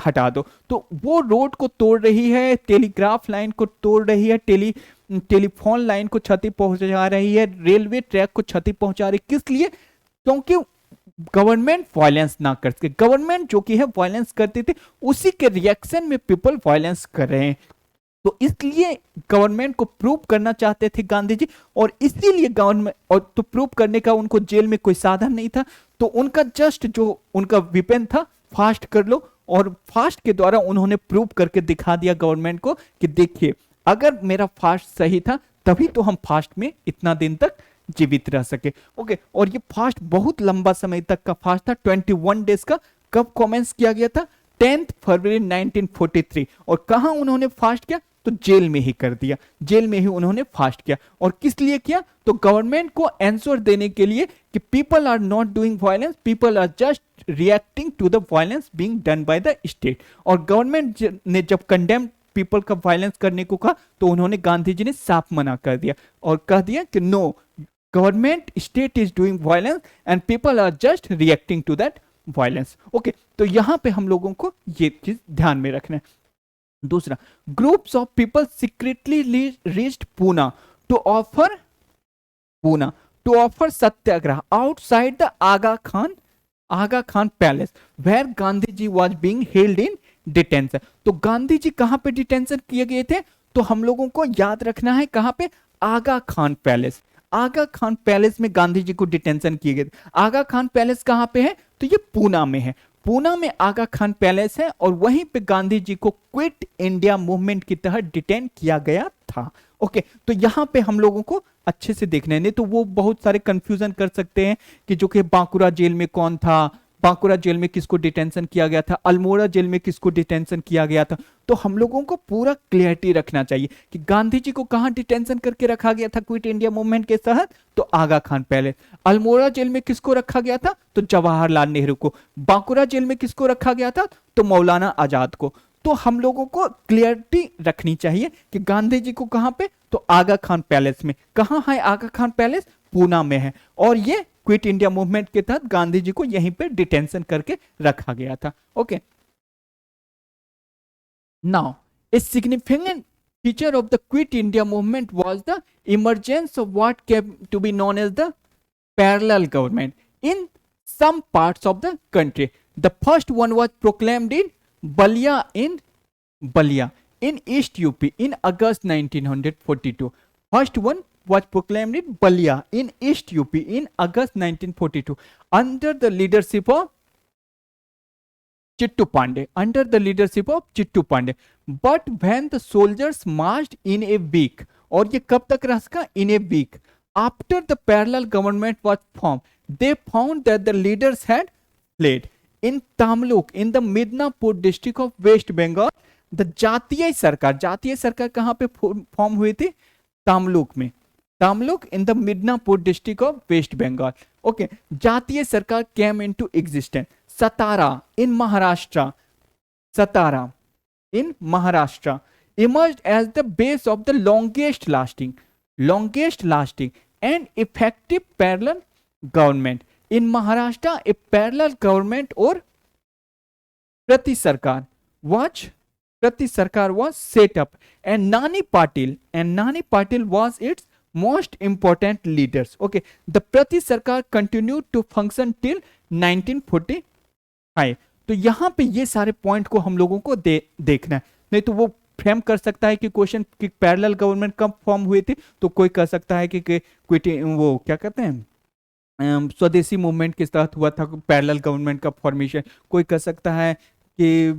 हटा दो। तो वो रोड को तोड़ रही है, टेलीग्राफ लाइन को तोड़ रही है, टेलीफोन लाइन को क्षति पहुंचा रही है, रेलवे ट्रैक को क्षति पहुंचा रही है। किस लिए? क्योंकि गवर्नमेंट वायलेंस ना कर सके। गवर्नमेंट जो कि है वायलेंस करती थी, उसी के रिएक्शन में पीपल वायलेंस कर रहे हैं। तो इसलिए गवर्नमेंट को प्रूव करना चाहते थे गांधी जी, और इसीलिए गवर्नमेंट, और तो प्रूव करने का उनको जेल में कोई साधन नहीं था, तो उनका जस्ट जो उनका वेपन था फास्ट कर लो और फास्ट के द्वारा उन्होंने प्रूव करके दिखा दिया गवर्नमेंट को कि देखिए अगर मेरा फास्ट सही था तभी तो हम फास्ट में इतना दिन तक जीवित रह सके। ओके, और ये फास्ट बहुत लंबा समय तक का फास्ट था, 21 डेज का। कब कमेंस किया गया था? 10 फरवरी 1943। और कहां उन्होंने फास्ट किया? तो जेल में ही कर दिया, जेल में ही उन्होंने फास्ट किया। और किस लिए किया? तो गवर्नमेंट को आंसर देने के लिए कि people are not doing violence, people are just reacting to the violence being done by the state. और गवर्नमेंट ने जब कंडेम पीपल का वायलेंस करने को कहा तो उन्होंने, गांधी जी ने साफ मना कर दिया और कह दिया कि no, government state is doing violence and people are just reacting to that violence. Okay, तो यहां पे हम लोगों को ये चीज ध्यान में रखना है। दूसरा, groups of people secretly reached Poona to offer satyagraha outside the Aga Khan palace where Gandhi ji was being held in detention. तो गांधी जी कहां पे डिटेंशन किए गए थे? तो हम लोगों को याद रखना है कहां पे? आगा खान पैलेस। आगा खान पैलेस में गांधी जी को डिटेंशन किए गए थे। आगा खान पैलेस कहां पे है? तो ये पूना में है। पूना में आगा खान पैलेस है और वहीं पे गांधी जी को क्विट इंडिया मूवमेंट की तहत डिटेन किया गया था। ओके, तो यहां पे हम लोगों को अच्छे से देखना है, नहीं तो वो बहुत सारे कंफ्यूजन कर सकते हैं कि जो कि बांकुरा जेल में कौन था, बांकुरा जेल में किसको डिटेंशन किया गया था, अल्मोड़ा जेल में किसको डिटेंशन किया गया था। तो हम लोगों को पूरा क्लियरिटी रखना चाहिए कि गांधी जी को कहां डिटेंशन करके रखा गया था क्विट इंडिया मूवमेंट के तहत? तो आगा खान पैलेस। अल्मोड़ा जेल में किसको रखा गया था? तो जवाहरलाल नेहरू को। बांकुरा जेल में किसको रखा गया था? तो मौलाना आजाद को। तो हम लोगों को क्लियरिटी रखनी चाहिए कि गांधी जी को कहां पे? तो आगा खान पैलेस में। कहां है आगा खान पैलेस? पूना में है। और ये क्विट इंडिया मूवमेंट के तहत गांधी जी को यहीं पे डिटेंशन करके रखा गया था। Okay, now a significant feature of the Quit India movement was the emergence of what came to be known as the parallel government in some parts of the country. The first one was proclaimed in Balia in East UP in August 1942. First one was proclaimed in Balia in East UP in August 1942 under the leadership of Chittu Pandey, under the leadership of Chittu Pandey. But when the soldiers marched in a week, और ये कब तक रहा सका? In a week after the parallel government was formed, they found that the leaders had fled. In Tamluk, in the Midnapur district of West Bengal, the जातीय सरकार कहां पे फॉर्म हुई थी? तामलुक में। Tamluk in the Midnapur district of West Bengal. Okay, जातीय सरकार came into existence. Satara in Maharashtra, Satara in Maharashtra emerged as the base of the longest lasting and effective parallel government. In Maharashtra, a parallel government or Prati Sarkar was set up, and Nani Patil was its most important leaders. Okay, the Prati Sarkar continued to function till 1945. तो यहां पे ये सारे पॉइंट को हम लोगों को देखना है, नहीं तो वो फ्रेम कर सकता है कि क्वेश्चन कि पैरेलल गवर्नमेंट कब फॉर्म हुई थी, तो कोई कह सकता है कि वो क्या कहते हैं स्वदेशी मूवमेंट के तहत हुआ था पैरेलल गवर्नमेंट का फॉर्मेशन, कोई कह सकता है कि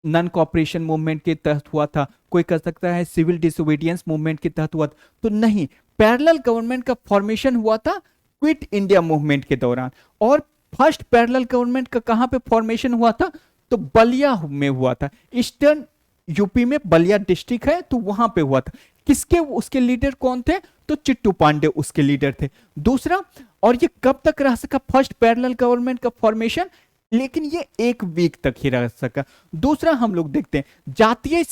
नॉन कॉपरेशन मूवमेंट के तहत हुआ था, कोई कह सकता है सिविल डिसोबीडियंस मूवमेंट के तहत हुआ था। तो नहीं, पैरेलल गवर्नमेंट का फॉर्मेशन हुआ था क्विट इंडिया मूवमेंट के दौरान। और फर्स्ट पैरेलल गवर्नमेंट का कहां पे फॉर्मेशन हुआ था? तो बलिया में हुआ था। ईस्टर्न यूपी में बलिया डिस्ट्रिक्ट है, तो वहां पे हुआ था। किसके उसके लीडर कौन थे? तो चिट्टू पांडे उसके लीडर थे। दूसरा, और ये कब तक रह सका फर्स्ट पैरेलल गवर्नमेंट का फॉर्मेशन? लेकिन ये एक वीक तक ही रह सका। दूसरा हम लोग देखते हैं जातीय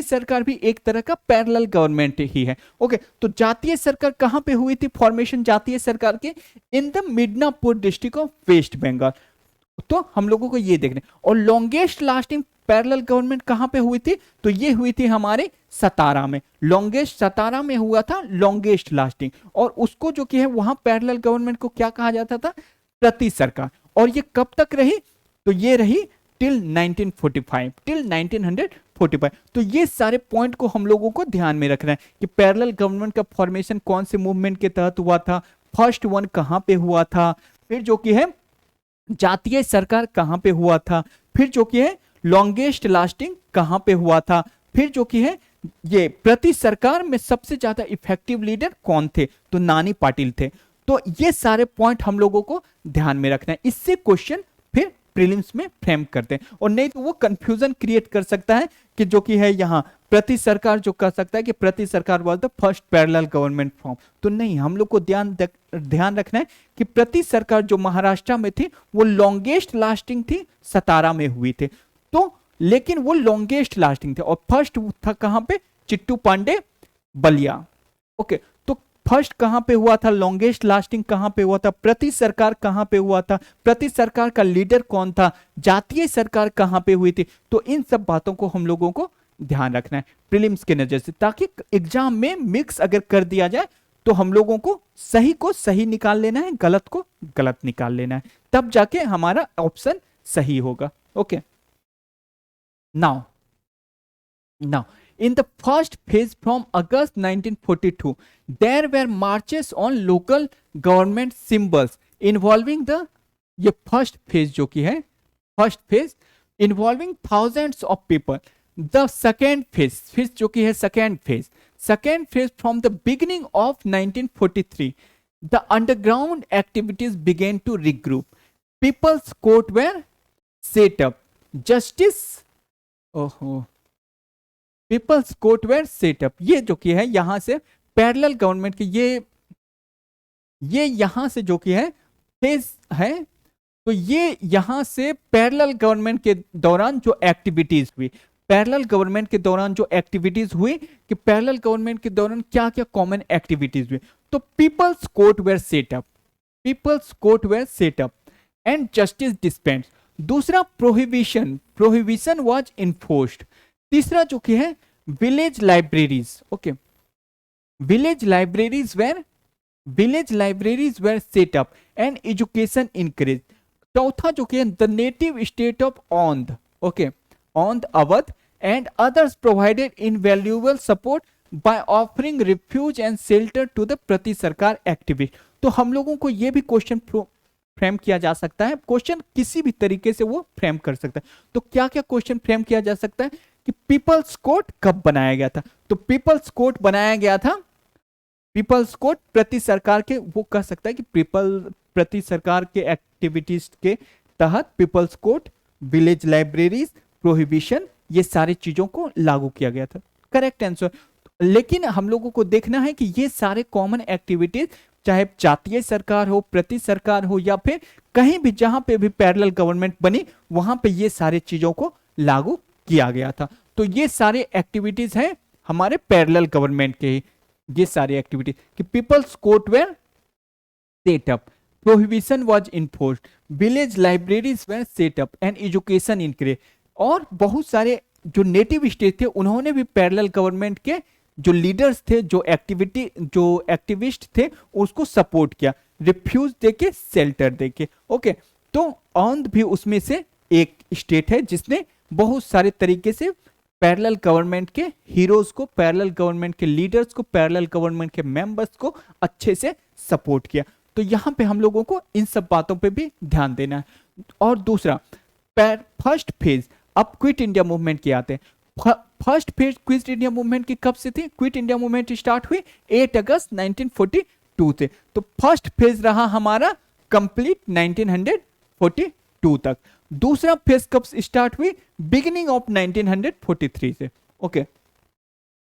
सरकार भी एक तरह का पैरेलल गवर्नमेंट ही है। ओके, तो जातीय सरकार कहां पे हुई थी फॉर्मेशन जातीय सरकार के? In the Midnapur district of West Bengal. तो हम लोगों को ये देखना। और लॉन्गेस्ट लास्टिंग पैरेलल गवर्नमेंट कहां पे हुई थी? तो ये हुई थी हमारे सतारा में। सतारा में हुआ था लॉन्गेस्ट लास्टिंग। और उसको जो कि है वहां पैरेलल गवर्नमेंट को क्या कहा जाता था? प्रति सरकार। और ये कब तक रही? तो ये रही टिल 1945। तो ये सारे पॉइंट को हम लोगों को ध्यान में रखना है कि पैरेलल गवर्नमेंट का फॉर्मेशन कौन से मूवमेंट के तहत हुआ था, फर्स्ट वन कहां पे हुआ था, फिर जो कि है जातीय सरकार कहां पे हुआ था, फिर जो कि है लॉन्गेस्ट लास्टिंग कहां पे हुआ था, फिर जो कि है ये प्रति सरकार में सबसे ज्यादा इफेक्टिव लीडर कौन थे, तो नानी पाटिल थे। तो ये सारे पॉइंट हम लोगों को ध्यान में रखना है, इससे क्वेश्चन फिर प्रीलिम्स में फ्रेम करते हैं, और नहीं तो वो कंफ्यूजन क्रिएट कर सकता है कि जो कि है यहाँ प्रति सरकार जो कर सकता है कि प्रति सरकार was the first parallel government form, तो नहीं, हम लोग को ध्यान रखना है कि प्रति सरकार जो महाराष्ट्र में थी वो लॉन्गेस्ट लास्टिंग थी, सतारा में हुई थी, तो लेकिन वो लॉन्गेस्ट लास्टिंग थे, और फर्स्ट था कहां पे, चिट्टू पांडे बलिया। ओके, तो फर्स्ट कहां पे हुआ था, लॉन्गेस्ट लास्टिंग कहां पे हुआ था, प्रति सरकार कहां पे हुआ था, प्रति सरकार का लीडर कौन था, जातीय सरकार कहां पे हुई थी, तो इन सब बातों को हम लोगों को ध्यान रखना है प्रीलिम्स के नजर से, ताकि एग्जाम में मिक्स अगर कर दिया जाए तो हम लोगों को सही निकाल लेना है, गलत को गलत निकाल लेना है, तब जाके हमारा ऑप्शन सही होगा। Okay, now in the first phase from August 1942 there were marches on local government symbols involving the, ये फर्स्ट फेज जो कि है first phase involving thousands of people. The second phase जो कि है second phase from the beginning of 1943 the underground activities began to regroup, people's court were set up, justice people's court were set up, ये जो कि है यहां से पैरेलल गवर्नमेंट की ये यहां से जो कि है फेज है, तो ये यहां से पैरेलल गवर्नमेंट के दौरान जो एक्टिविटीज हुई, पैरेलल गवर्नमेंट के दौरान जो एक्टिविटीज हुई कि पैरेलल गवर्नमेंट के दौरान क्या क्या कॉमन एक्टिविटीज हुई, तो peoples court were setup and justice dispense. दूसरा प्रोहिबिशन वाज इन्फोर्स्ड। तीसरा जो कि है village libraries, okay, village libraries were set up and education increase. चौथा जो कि है the native state of Aundh, okay, Aundh Awadh and others provided invaluable support by offering refuge and shelter to the Prati Sarkar activist. तो हम लोगों को यह भी क्वेश्चन फ्रेम किया जा सकता है, क्वेश्चन किसी भी तरीके से वो फ्रेम कर सकता है। तो क्या क्या क्वेश्चन फ्रेम किया जा सकता है कि पीपल्स कोर्ट कब बनाया गया था, तो पीपल्स कोर्ट बनाया गया था, पीपल्स कोर्ट प्रति सरकार के, वो कह सकता है कि प्रति सरकार के एक्टिविटीज के तहत peoples court, village libraries, prohibition, ये सारी चीजों को लागू किया गया था। Correct answer. लेकिन हम लोगों को देखना है कि ये सारे कॉमन एक्टिविटीज चाहे जातीय सरकार हो, प्रति सरकार हो, या फिर कहीं भी जहां पे भी पैरेलल गवर्नमेंट बनी वहां पे ये सारे चीजों को लागू किया गया था। तो ये सारे एक्टिविटीज हैं हमारे पैरेलल गवर्नमेंट के ही, ये सारे एक्टिविटीज कि peoples court were setup, prohibition was enforced, village libraries were setup and education increase. और बहुत सारे जो नेटिव स्टेट थे उन्होंने भी पैरेलल गवर्नमेंट के जो लीडर्स थे, जो एक्टिविस्ट थे, उसको सपोर्ट किया, रिफ्यूज देके, शेल्टर देके। ओके, तो औंध भी उसमें से एक स्टेट है जिसने बहुत सारे तरीके से पैरेलल गवर्नमेंट के हीरोज को, पैरेलल गवर्नमेंट के लीडर्स को, पैरेलल गवर्नमेंट के मेंबर्स को अच्छे से सपोर्ट किया। तो यहां पे हम लोगों को इन सब बातों पे भी ध्यान देना है। और दूसरा फर्स्ट फेज, अब क्विट इंडिया मूवमेंट के आते हैं। First phase quit India movement की कब से थी? क्विट इंडिया मूवमेंट स्टार्ट हुई 8 अगस्त 1942 से। तो फर्स्ट फेज रहा हमारा कंप्लीट 1942 तक। दूसरा फेज कब स्टार्ट हुई? बिगिनिंग ऑफ 1943 से। ओके,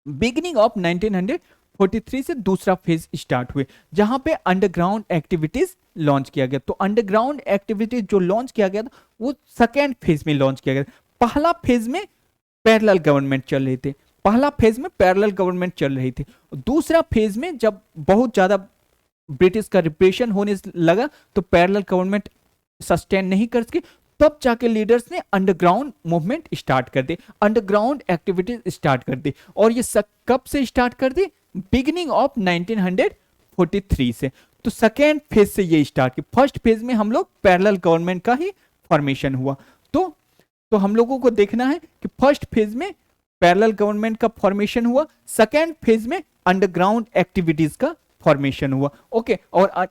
बिगिनिंग ऑफ 1943 से दूसरा फेज स्टार्ट हुए जहां पे अंडरग्राउंड एक्टिविटीज लॉन्च किया गया। तो अंडरग्राउंड एक्टिविटीज जो लॉन्च किया गया था वो सेकेंड फेज में लॉन्च किया गया। पहला फेज में पैरेलल गवर्नमेंट चल रही थी, पहला फेज में पैरेलल गवर्नमेंट चल रही थी। दूसरा फेज में जब बहुत ज्यादा ब्रिटिश का रिप्रेशन होने लगा तो पैरेलल गवर्नमेंट सस्टेन नहीं कर सकी, तब जाके लीडर्स ने अंडरग्राउंड मूवमेंट स्टार्ट कर दी, अंडरग्राउंड एक्टिविटीज स्टार्ट कर दी। और ये कब से स्टार्ट कर दी? बिगिनिंग ऑफ 1943 से। तो सेकेंड फेज से ये स्टार्ट की। फर्स्ट फेज में हम लोग पैरेलल गवर्नमेंट का ही फॉर्मेशन हुआ। तो हम लोगों को देखना है कि फर्स्ट फेज में पैरेलल गवर्नमेंट का फॉर्मेशन हुआ, सेकेंड फेज में अंडरग्राउंड एक्टिविटीज का फॉर्मेशन हुआ। ओके, और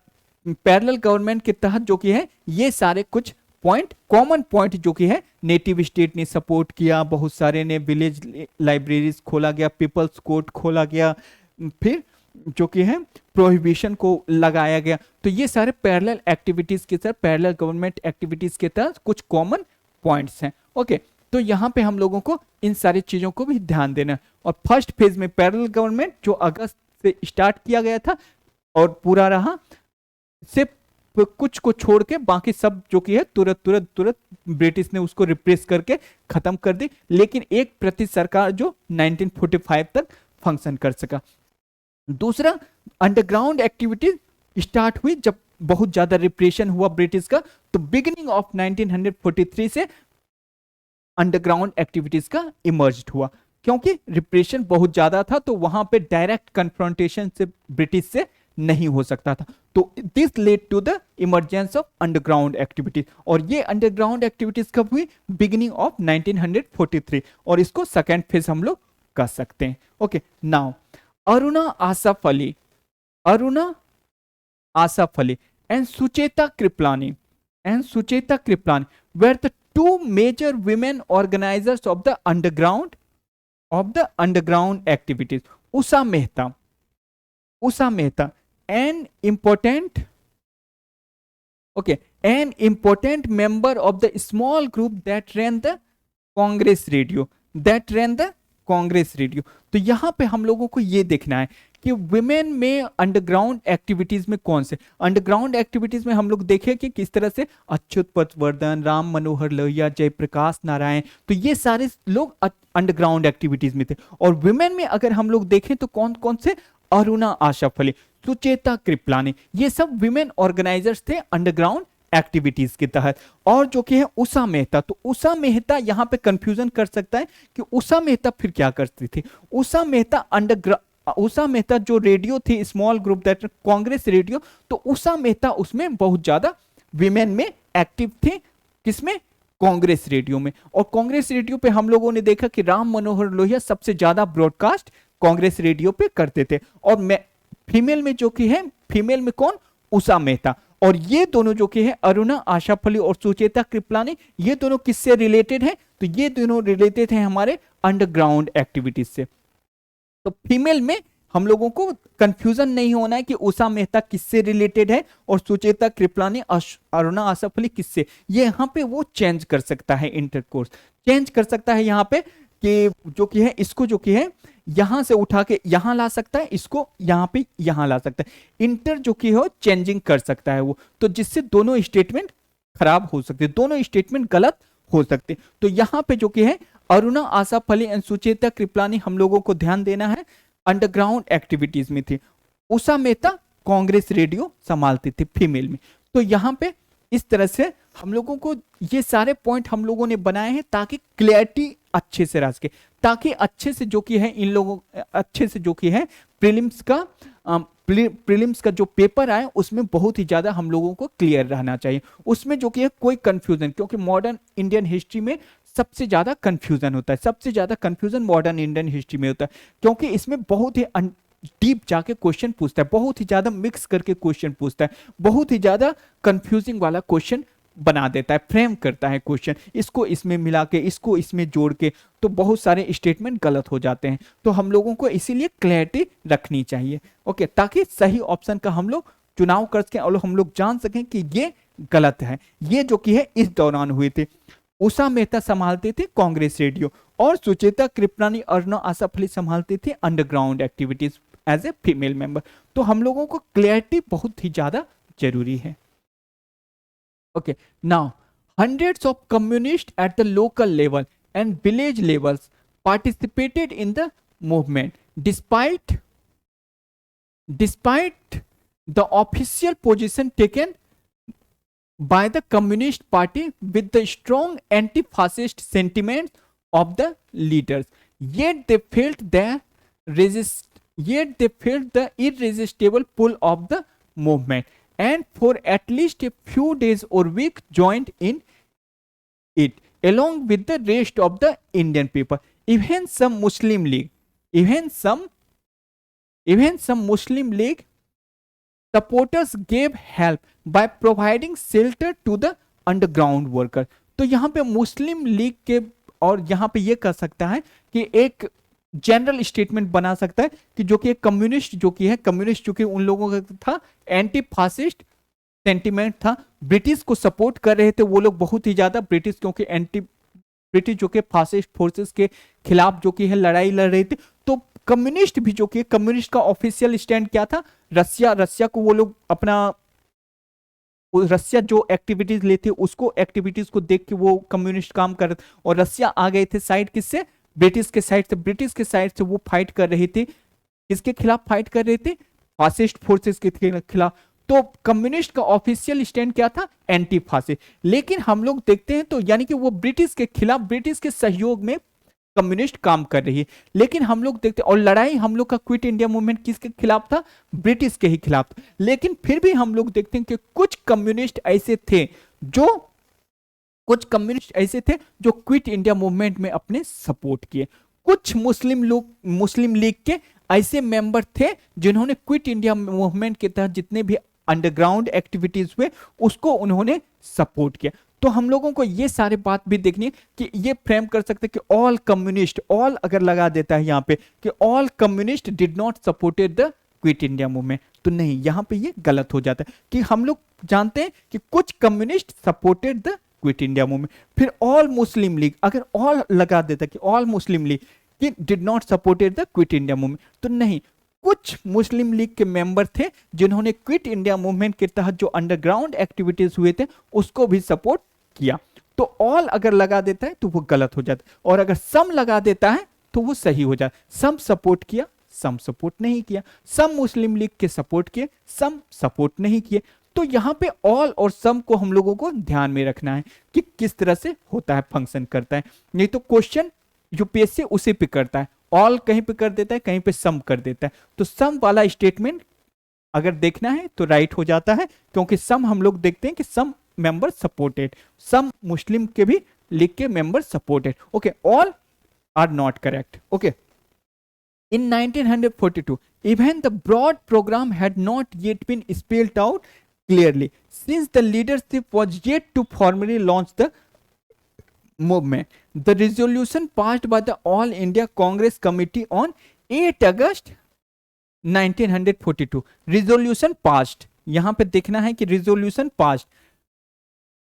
पैरेलल गवर्नमेंट के तहत जो कि है ये सारे कुछ पॉइंट, कॉमन पॉइंट जो कि है नेटिव स्टेट ने सपोर्ट किया, बहुत सारे ने विलेज लाइब्रेरीज खोला गया, पीपल्स कोर्ट खोला गया, फिर जो कि है प्रोहिबिशन को लगाया गया। तो ये सारे पैरेलल एक्टिविटीज के साथ, पैरेलल गवर्नमेंट एक्टिविटीज के तहत कुछ कॉमन पॉइंट्स हैं। ओके, तो यहाँ पे हम लोगों को इन सारी चीजों को भी ध्यान देना है। और फर्स्ट फेज में पैरेलल गवर्नमेंट जो अगस्त से स्टार्ट किया गया था और पूरा रहा, सिर्फ कुछ को छोड़ के बाकी सब जो कि है तुरंत तुरंत तुरंत ब्रिटिश ने उसको रिप्रेस करके खत्म कर दी। लेकिन एक प्रति सरकार जो 1945 तक फंक्शन कर सका। दूसरा, अंडरग्राउंड एक्टिविटीज स्टार्ट हुई जब बहुत ज्यादा रिप्रेशन हुआ ब्रिटिश का, तो बिगिनिंग ऑफ 1943 से अंडरग्राउंड एक्टिविटीज का इमर्ज हुआ, क्योंकि रिप्रेशन बहुत ज्यादा था, तो वहां पे डायरेक्ट कन्फ्रंटेशन से ब्रिटिश से नहीं हो सकता था। तो this led to the emergence of underground activities. और ये अंडरग्राउंड एक्टिविटीज कब हुई? बिगिनिंग ऑफ 1943, और इसको सेकेंड फेज हम लोग कर सकते हैं। Okay, now Aruna Asaf Ali, Aruna Asaf Ali and Sucheta Kriplani were the two major women organizers of the underground activities. Usha Mehta, an important member of the small group that ran the Congress radio. तो यहां पे हम लोगों को ये देखना है कि विमेन में अंडरग्राउंड एक्टिविटीज में कौन से अंडरग्राउंड एक्टिविटीज में हम लोग देखें कि किस तरह से अच्युत पटवर्धन, राम मनोहर लोहिया, जयप्रकाश नारायण, तो ये सारे लोग अंडरग्राउंड एक्टिविटीज में थे। और विमेन में अगर हम लोग देखें तो कौन कौन से? अरुणा आसफ अली, सुचेता कृपलानी, ये सब विमेन ऑर्गेनाइजर्स थे अंडरग्राउंड एक्टिविटीज के तहत। और जो कि है उषा मेहता, तो उषा मेहता यहां पे कंफ्यूजन कर सकता है कि उषा मेहता फिर क्या करती थी। उषा मेहता जो रेडियो थी, small group that Congress radio, तो उषा मेहता उसमें बहुत ज्यादा विमेन में एक्टिव थे। किसमें? कांग्रेस रेडियो में। और कांग्रेस रेडियो पे हम लोगों ने देखा कि राम मनोहर लोहिया सबसे ज्यादा ब्रॉडकास्ट कांग्रेस रेडियो पे करते थे। और फीमेल में जो कि है, फीमेल में कौन? उषा मेहता। और ये दोनों जो कि है अरुणा आसफ अली और सुचेता कृपलानी, ये दोनों किससे रिलेटेड हैं? तो ये दोनों रिलेटेड हैं हमारे अंडरग्राउंड एक्टिविटीज से। तो फीमेल में हम लोगों को कंफ्यूजन नहीं होना है कि उषा मेहता किससे रिलेटेड है और सुचेता कृपलानी, अरुणा आसफ अली किससे। ये यहाँ पे वो चेंज कर सकता है, इंटरकोर्स चेंज कर सकता है यहाँ पे कि जो कि है इसको जो कि है यहां से उठा के यहां ला सकता है, इसको यहां पे यहां ला सकता है। इंटर जो कि हो चेंजिंग कर सकता है वो, तो जिससे दोनों स्टेटमेंट खराब हो सकते, दोनों स्टेटमेंट गलत हो सकते। तो यहां पे जो कि है अरुणा आसफ अली एंड सुचेता कृपलानी हम लोगों को ध्यान देना है, अंडरग्राउंड एक्टिविटीज में थी। उषा मेहता कांग्रेस रेडियो संभालती थी फीमेल में। तो यहां पे इस तरह से हम लोगों को ये सारे पॉइंट हम लोगों ने बनाए हैं ताकि क्लैरिटी अच्छे से रह सके, ताकि अच्छे से जो कि है इन लोगों अच्छे से जो कि है प्रीलिम्स का जो पेपर आए उसमें बहुत ही ज्यादा हम लोगों को क्लियर रहना चाहिए, उसमें जो कि है कोई कंफ्यूजन, क्योंकि मॉडर्न इंडियन हिस्ट्री में सबसे ज्यादा कंफ्यूजन होता है, सबसे ज्यादा कंफ्यूजन मॉडर्न इंडियन हिस्ट्री में होता है, क्योंकि इसमें बहुत ही डीप जाके क्वेश्चन पूछता है, बहुत ही ज्यादा मिक्स करके क्वेश्चन पूछता है, बहुत ही ज्यादा कंफ्यूजिंग वाला क्वेश्चन बना देता है, फ्रेम करता है क्वेश्चन, इसको इसमें मिला के इसको इसमें जोड़ के, तो बहुत सारे स्टेटमेंट गलत हो जाते हैं। तो हम लोगों को इसीलिए क्लैरिटी रखनी चाहिए, ओके, ताकि सही ऑप्शन का हम लोग चुनाव कर सकें और हम लोग जान सकें कि ये गलत है। ये जो कि है इस दौरान हुए थे। उषा मेहता संभालते थे कांग्रेस रेडियो और सुचेता कृपलानी, अरुणा आसफ अली संभालते थे underground activities as a female member. तो हम लोगों को क्लैरिटी बहुत ही ज्यादा जरूरी है। Okay, now hundreds of communists at the local level and village levels participated in the movement despite the official position taken by the Communist Party with the strong anti-fascist sentiments of the leaders. Yet they felt the irresistible pull of the movement, and for at least a few days or weeks joined in it along with the rest of the Indian people. Even some Muslim League supporters gave help by providing shelter to the underground worker. तो यहाँ पे मुस्लिम लीग के, और यहाँ पे ये कर सकता है कि एक जनरल स्टेटमेंट बना सकता है कि जो कि कम्युनिस्ट जो कि है, कम्युनिस्ट जो कि उन लोगों का था एंटी फासिस्ट सेंटिमेंट था, ब्रिटिश को सपोर्ट कर रहे थे वो लोग बहुत ही ज्यादा, ब्रिटिश क्योंकि एंटी ब्रिटिश जो कि फासिस्ट फोर्सेस के खिलाफ जो कि है लड़ाई लड़ रहे थे। तो कम्युनिस्ट भी जो कि, कम्युनिस्ट का ऑफिशियल स्टैंड क्या था, रसिया, रसिया को वो लोग अपना, रसिया जो एक्टिविटीज लेते उसको, एक्टिविटीज को देख के वो कम्युनिस्ट काम कर रहे थे, और रसिया आ गए थे साइड किससे, ब्रिटिश के साइड से, ब्रिटिश के साइड से वो फाइट कर रहे थे, किसके खिलाफ फाइट कर रहे थे, फासिस्ट फोर्सेस के खिलाफ। तो कम्युनिस्ट का ऑफिशियल स्टैंड क्या था, एंटी फासिस्ट। लेकिन हम लोग देखते हैं तो यानी कि वो ब्रिटिश के खिलाफ, ब्रिटिश के सहयोग में कम्युनिस्ट काम कर रही है। लेकिन हम लोग देखते हैं, और लड़ाई हम लोग का क्विट इंडिया मूवमेंट किसके खिलाफ था, ब्रिटिश के ही खिलाफ। लेकिन फिर भी हम लोग देखते हैं कि कुछ कम्युनिस्ट ऐसे थे जो, कुछ कम्युनिस्ट ऐसे थे जो क्विट इंडिया मूवमेंट में अपने सपोर्ट किए। कुछ मुस्लिम लोग, मुस्लिम लीग के ऐसे मेंबर थे जिन्होंने क्विट इंडिया मूवमेंट के तहत जितने भी अंडरग्राउंड एक्टिविटीज हुए उसको उन्होंने सपोर्ट किया। तो हम लोगों को ये सारे बात भी देखनी है कि ये फ्रेम कर सकते हैं कि ऑल कम्युनिस्ट, ऑल अगर लगा देता है यहाँ पे कि all communist did not supported the quit India movement, तो नहीं, यहाँ पे ये गलत हो जाता है कि हम लोग जानते हैं कि कुछ communist supported the quit India movement. फिर ऑल मुस्लिम लीग, अगर ऑल लगा देता कि ऑल मुस्लिम लीग कि did not supported the quit India movement, तो नहीं, कुछ मुस्लिम लीग के मेंबर थे जिन्होंने क्विट इंडिया मूवमेंट के तहत जो अंडरग्राउंड एक्टिविटीज हुए थे उसको भी सपोर्ट किया। तो ऑल अगर लगा देता है तो वो गलत हो जाता है, और अगर सम लगा देता है तो वो सही हो जाता है। सम सपोर्ट किया, सम सपोर्ट नहीं किया, सम मुस्लिम लीग के सपोर्ट किए, सम सपोर्ट नहीं किए। तो यहां पे ऑल और सम को हम लोगों को ध्यान में रखना है कि किस तरह से होता है, फंक्शन करता है। नहीं तो क्वेश्चन यूपीएससी उसी पे करता है, ऑल कहीं पे कर देता है, कहीं पे सम कर देता है। तो सम वाला स्टेटमेंट अगर देखना है तो राइट हो जाता है, क्योंकि सम हम लोग देखते हैं कि सम मेंबर सपोर्टेड, सम मुस्लिम के भी लीग के member supported. Okay, all are not correct. Okay, in 1942 even the broad program had not yet been spelled out clearly since the leadership was yet to formally launch the movement. The resolution passed by the All India Congress Committee on 8 August 1942, resolution passed, यहां पे देखना है कि resolution passed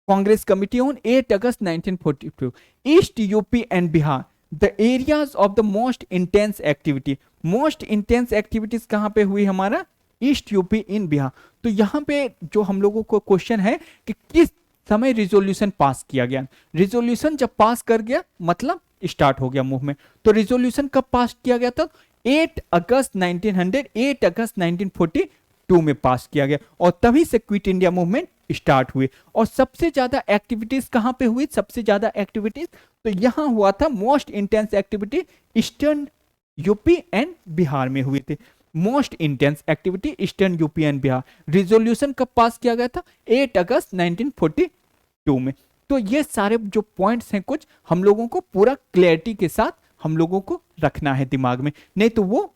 Congress Committee on 8 August 1942, East UP and Bihar, the areas of the most intense activity, most intense activities कहां पे हुई हमारा, ईस्ट यूपी इन बिहार। तो यहां पे जो हम लोगों को क्वेश्चन है कि किस समय रिजोल्यूशन पास किया गया, रिजोल्यूशन जब पास कर गया मतलब स्टार्ट हो गया मूवमेंट। तो रिजोल्यूशन कब पास किया गया था, 8 अगस्त 1942 में पास किया गया, और तभी से क्विट इंडिया मूवमेंट स्टार्ट हुई। और सबसे ज्यादा एक्टिविटीज कहां पे हुई, सबसे ज्यादा एक्टिविटीज तो यहां हुआ था, most intense activity eastern UP and Bihar में हुई थी, most intense activity eastern UP and Bihar. Resolution कब पास किया गया था, 8 अगस्त 1942 में। तो ये सारे जो पॉइंट्स हैं कुछ हम लोगों को पूरा क्लैरिटी के साथ हम लोगों को रखना है दिमाग में, नहीं तो वो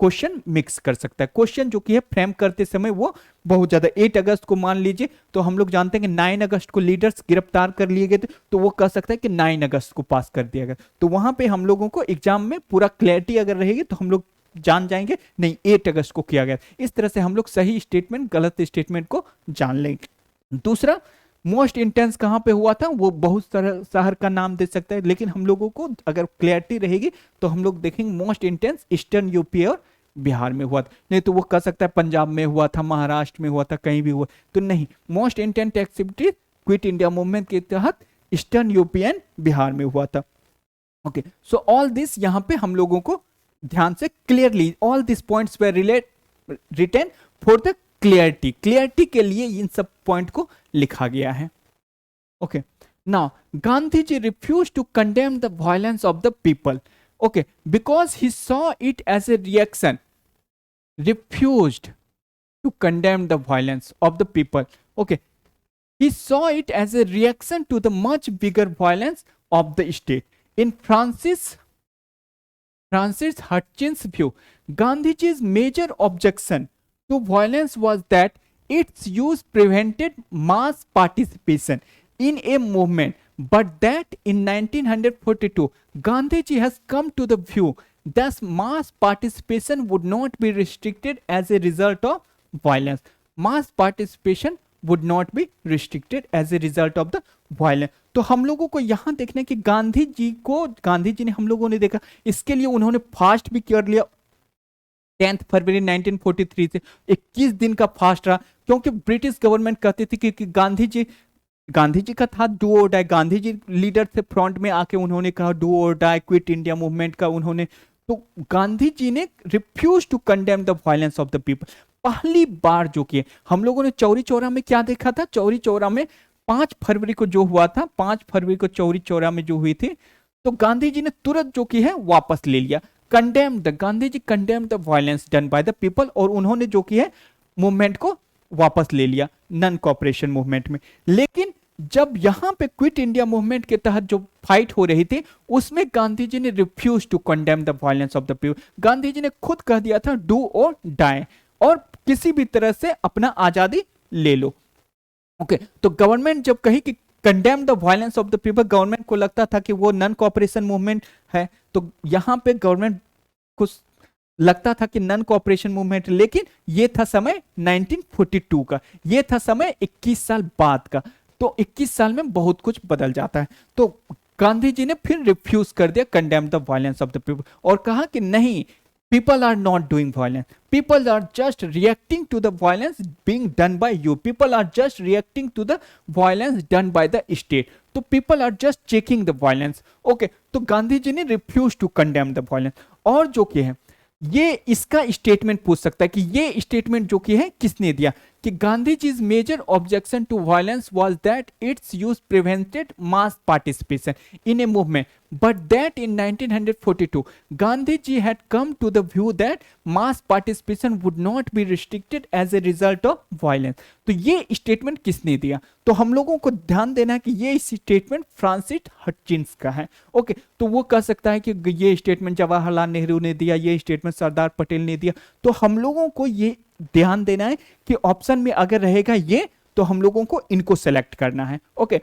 क्वेश्चन मिक्स कर सकता है। क्वेश्चन जो कि है फ्रेम करते समय वो बहुत ज्यादा, 8 अगस्त को मान लीजिए तो हम लोग जानते हैं कि 9 अगस्त को लीडर्स गिरफ्तार कर लिए गए थे, तो वो कह सकता है कि 9 अगस्त को पास कर दिया गया। तो वहां पे हम लोगों को एग्जाम में पूरा क्लैरिटी अगर रहेगी तो हम लोग जान जाएंगे नहीं 8 अगस्त को किया गया। इस तरह से हम लोग सही स्टेटमेंट गलत स्टेटमेंट को जान लेंगे। दूसरा, मोस्ट इंटेंस कहां पे हुआ था, वो बहुत सारा शहर का नाम दे सकता है, लेकिन हम लोगों को अगर क्लैरिटी रहेगी तो हम लोग देखेंगे मोस्ट इंटेंस ईस्टर्न यूपी और बिहार में हुआ था। नहीं तो वो कह सकता है पंजाब में हुआ था, महाराष्ट्र में हुआ था, कहीं भी हुआ, तो नहीं, most intense activity quit India movement के तहत ईस्टर्न यूपी एंड बिहार में हुआ था। ओके, सो ऑल दिस यहाँ पे हम लोगों को ध्यान से clearly all this points were written for the clarity, clarity के लिए इन सब पॉइंट को लिखा गया है। Okay, now Gandhi ji refuse to condemn the violence of the people, okay, because he saw it as a reaction, refused to condemn the violence of the people. Okay, he saw it as a reaction to the much bigger violence of the state. In Francis Hutchins' view, Gandhiji's major objection to violence was that its use prevented mass participation in a movement, but that in 1942 Gandhiji has come to the view that mass participation would not be restricted as a result of violence. Mass participation would not be restricted as a result of the violence. तो हम लोगों को यहाँ देखना है कि गांधी जी ने हम लोगों ने देखा, इसके लिए उन्होंने फास्ट भी कर लिया 10 फरवरी 1943 से 21 दिन का फास्ट रहा, क्योंकि ब्रिटिश गवर्नमेंट कहती थी कि गांधी जी का था डू और डाई, गांधी जी लीडर थे फ्रंट में आके, उन्होंने कहा डू और डाई, क्विट इंडिया मूवमेंट का उन्होंने, तो गांधी जी ने refuse to condemn the violence of the people. पहली बार जो कि हम लोगों ने चौरी चौरा में क्या देखा था, चौरी चौरा में 5 फरवरी को जो हुआ था, 5 फरवरी को चौरी चौरा में जो हुई थी, तो गांधी जी ने तुरंत जो कि है वापस ले लिया, Gandhi ji condemn the violence done by the people, और उन्होंने जो कि है मूवमेंट को वापस ले लिया नॉन कॉपरेशन मूवमेंट में। लेकिन जब यहां पे क्विट इंडिया मूवमेंट के तहत जो फाइट हो रही थी, उसमें गांधी जी ने refuse to condemn the violence of the people. Gandhi ji ने खुद कह दिया था डू और डाई, और किसी भी तरह से अपना आजादी ले लो। ओके, तो गवर्नमेंट जब कही कि condemn the violence of the people, government को लगता था कि वो नॉन कॉपरेशन मूवमेंट है, तो यहां पे गवर्नमेंट को लगता था कि नॉन कॉपरेशन मूवमेंट, लेकिन ये था समय 1942 का, ये था समय 21 साल बाद का, तो 21 साल में बहुत कुछ बदल जाता है। तो गांधी जी ने फिर रिफ्यूज कर दिया condemn the violence of the people, और कहा कि नहीं, people are not doing violence, people are just reacting to the violence being done by you, people are just reacting to the violence done by the state, तो people are just checking the violence। Okay, तो गांधी जी ने refuse to condemn the violence. और जो कि है ये इसका स्टेटमेंट पूछ सकता है कि ये स्टेटमेंट जो कि है किसने दिया, कि Gandhi ji major objection to violence was that its use prevented mass participation in a movement, but that in 1942 Gandhiji had come to the view that mass participation would not be restricted as a result of violence। तो ये स्टेटमेंट किसने दिया, तो हम लोगों को ध्यान देना है कि ये स्टेटमेंट फ्रांसिस हटचिंस का है। ओके, तो वो कह सकता है कि ये स्टेटमेंट जवाहरलाल नेहरू ने दिया, ये स्टेटमेंट सरदार पटेल ने दिया, तो हम लोगों को ये ध्यान देना है कि ऑप्शन में अगर रहेगा ये, तो हम लोगों को इनको सेलेक्ट करना है। ओके,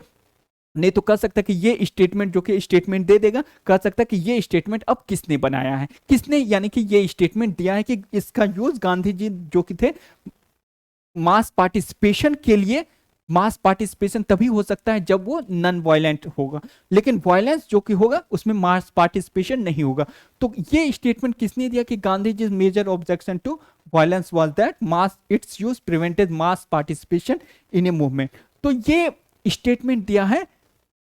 नहीं तो कह सकता है कि ये स्टेटमेंट जो कि स्टेटमेंट दे देगा, कह सकता है कि ये स्टेटमेंट अब किसने बनाया है, किसने, यानी कि ये स्टेटमेंट दिया है कि इसका यूज गांधी जी जो कि थे मास पार्टिसिपेशन के लिए, मास पार्टिसिपेशन तभी हो सकता है जब वो नॉन वायलेंट होगा, लेकिन वायलेंस जो कि होगा उसमें मास पार्टिसिपेशन नहीं होगा। तो ये स्टेटमेंट किसने दिया कि Gandhi ji major objection to violence was that mass its use prevented mass participation in a movement. तो ये स्टेटमेंट दिया है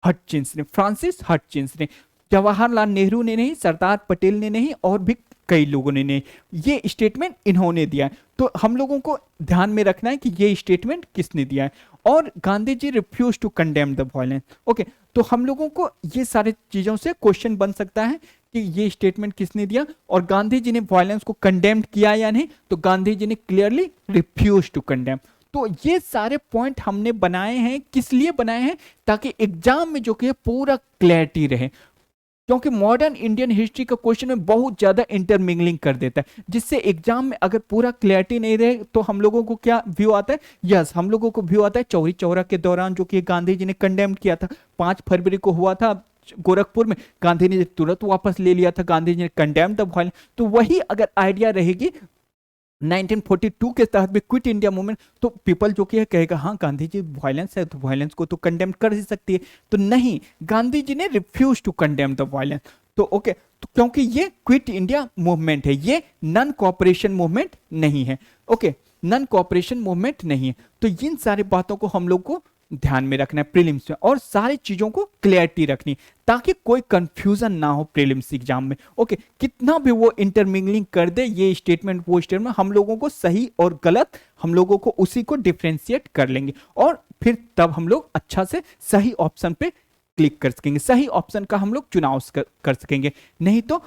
हटचिंस ने, फ्रांसिस हटचिंस ने, जवाहरलाल नेहरू ने नहीं, सरदार पटेल ने नहीं, और भी कई लोगों ने नहीं, ये स्टेटमेंट इन्होंने दिया है। तो हम लोगों को ध्यान में रखना है कि ये स्टेटमेंट किसने दिया है, और Gandhi ji refuse to condemn the violence. Okay, तो हम लोगों को ये सारी चीजों से क्वेश्चन बन सकता है कि ये स्टेटमेंट किसने दिया, और गांधी जी ने वायलेंस को कंडेम किया या नहीं, तो गांधी जी ने क्लियरली रिफ्यूज टू कंडेम। तो ये सारे पॉइंट हमने बनाए हैं, किस लिए बनाए हैं, ताकि एग्जाम में जो कि पूरा क्लैरिटी रहे, क्योंकि मॉडर्न इंडियन हिस्ट्री का क्वेश्चन में बहुत ज्यादा इंटरमिंगलिंग कर देता है, जिससे एग्जाम में अगर पूरा क्लैरिटी नहीं रहे तो हम लोगों को क्या व्यू आता है, यस हम लोगों को व्यू आता है चौरी चौरा के दौरान जो कि गांधी जी ने कंडेम किया था, 5 फरवरी को हुआ था गोरखपुर में, गांधी ने तुरंत वापस ले लिया था, गांधी जी ने कंडेम द वायलेंस। तो वही अगर आइडिया रहेगी 1942 के तहत भी क्विट इंडिया मूवमेंट, तो पीपल जो कि है कहेगा हाँ गांधी जी वायलेंस है, तो वायलेंस को तो कंडेम कर ही सकती है, तो नहीं, गांधी जी ने refuse to condemn the violence. तो ओके, तो क्योंकि ये क्विट इंडिया मूवमेंट है, ये नॉन कॉपरेशन मूवमेंट नहीं है। ओके, नॉन कॉपरेशन मूवमेंट नहीं है, तो इन सारी बातों को हम लोग को ध्यान में रखना है प्रीलिम्स में, और सारी चीजों को क्लियरिटी रखनी ताकि कोई कंफ्यूजन ना हो प्रीलिम्स एग्जाम में। ओके, कितना भी वो इंटरमिंगलिंग कर दे, ये स्टेटमेंट वो स्टेटमेंट, हम लोगों को सही और गलत, हम लोगों को उसी को डिफ्रेंशिएट कर लेंगे, और फिर तब हम लोग अच्छा से सही ऑप्शन पे क्लिक कर सकेंगे, सही ऑप्शन का हम लोग चुनाव कर सकेंगे। नहीं तो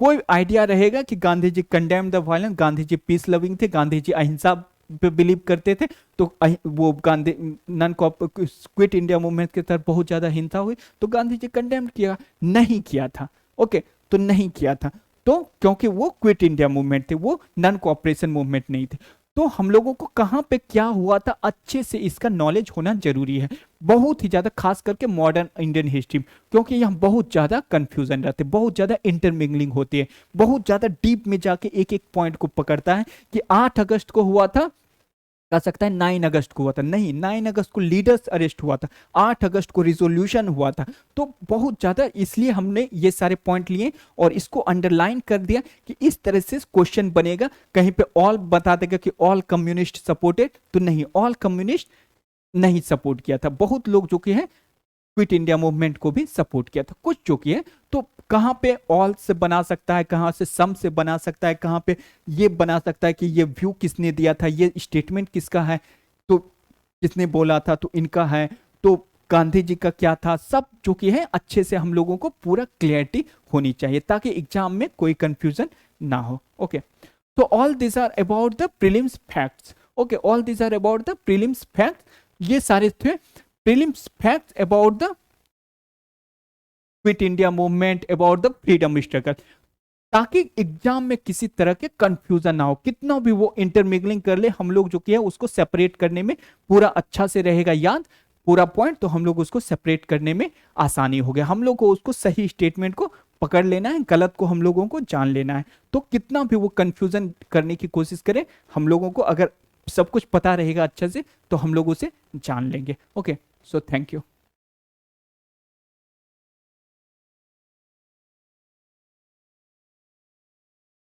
कोई आइडिया रहेगा कि Gandhi ji condemn the violence, Gandhi ji peace loving थे, गांधी जी अहिंसा पे बिलीव करते थे, तो वो Gandhi non quit India movement के तहत बहुत ज्यादा हिंसा हुई, तो गांधी जी कंडेम किया नहीं किया था। ओके, तो नहीं किया था, तो क्योंकि वो क्विट इंडिया मूवमेंट थे, वो नॉन कोऑपरेशन मूवमेंट नहीं थे। तो हम लोगों को कहाँ पे क्या हुआ था अच्छे से इसका नॉलेज होना जरूरी है, बहुत ही ज्यादा, खास करके मॉडर्न इंडियन हिस्ट्री, क्योंकि यहाँ बहुत ज्यादा कंफ्यूजन रहते, बहुत ज्यादा इंटरमिंगलिंग होती है, बहुत ज्यादा डीप में जाके एक एक पॉइंट को पकड़ता है कि 8 अगस्त को हुआ था, कह सकता है 9 अगस्त को हुआ था, नहीं 9 अगस्त को लीडर्स अरेस्ट हुआ था, 8 अगस्त को रिजोल्यूशन हुआ था। तो बहुत ज्यादा इसलिए हमने ये सारे पॉइंट लिए और इसको अंडरलाइन कर दिया कि इस तरह से क्वेश्चन बनेगा, कहीं पे ऑल बता देगा कि ऑल कम्युनिस्ट सपोर्टेड, तो नहीं, ऑल कम्युनिस्ट नहीं सपोर्ट किया था, बहुत लोग जो कि है क्विट इंडिया मूवमेंट को भी सपोर्ट किया था, कुछ जो कि है। तो कहाँ पे ऑल से बना सकता है, कहाँ से सम से बना सकता है, कहाँ पे ये बना सकता है कि ये व्यू किसने दिया था, ये स्टेटमेंट किसका है, तो किसने बोला था, तो इनका है, तो गांधी जी का क्या था, सब जो कि है अच्छे से हम लोगों को पूरा क्लियरिटी होनी चाहिए ताकि एग्जाम में कोई कंफ्यूजन ना हो। ओके, तो all this are about the prelims facts. Okay, all this are about the prelims facts, ये सारे थे prelims facts about the quit India movement, about the freedom struggle, ताकि एग्जाम में किसी तरह के कंफ्यूजन ना हो, कितना भी वो इंटरमिंगलिंग कर ले, हम लोग जो किया उसको सेपरेट करने में पूरा अच्छा से रहेगा याद पूरा पॉइंट, तो हम लोग उसको सेपरेट करने में आसानी हो गया, हम लोग को उसको सही स्टेटमेंट को पकड़ लेना है, गलत को हम लोगों को जान लेना है। तो कितना भी वो कंफ्यूजन करने की कोशिश करे, हम लोगों को अगर सब कुछ पता रहेगा अच्छे से तो हम लोग उसे जान लेंगे। Okay, so thank you.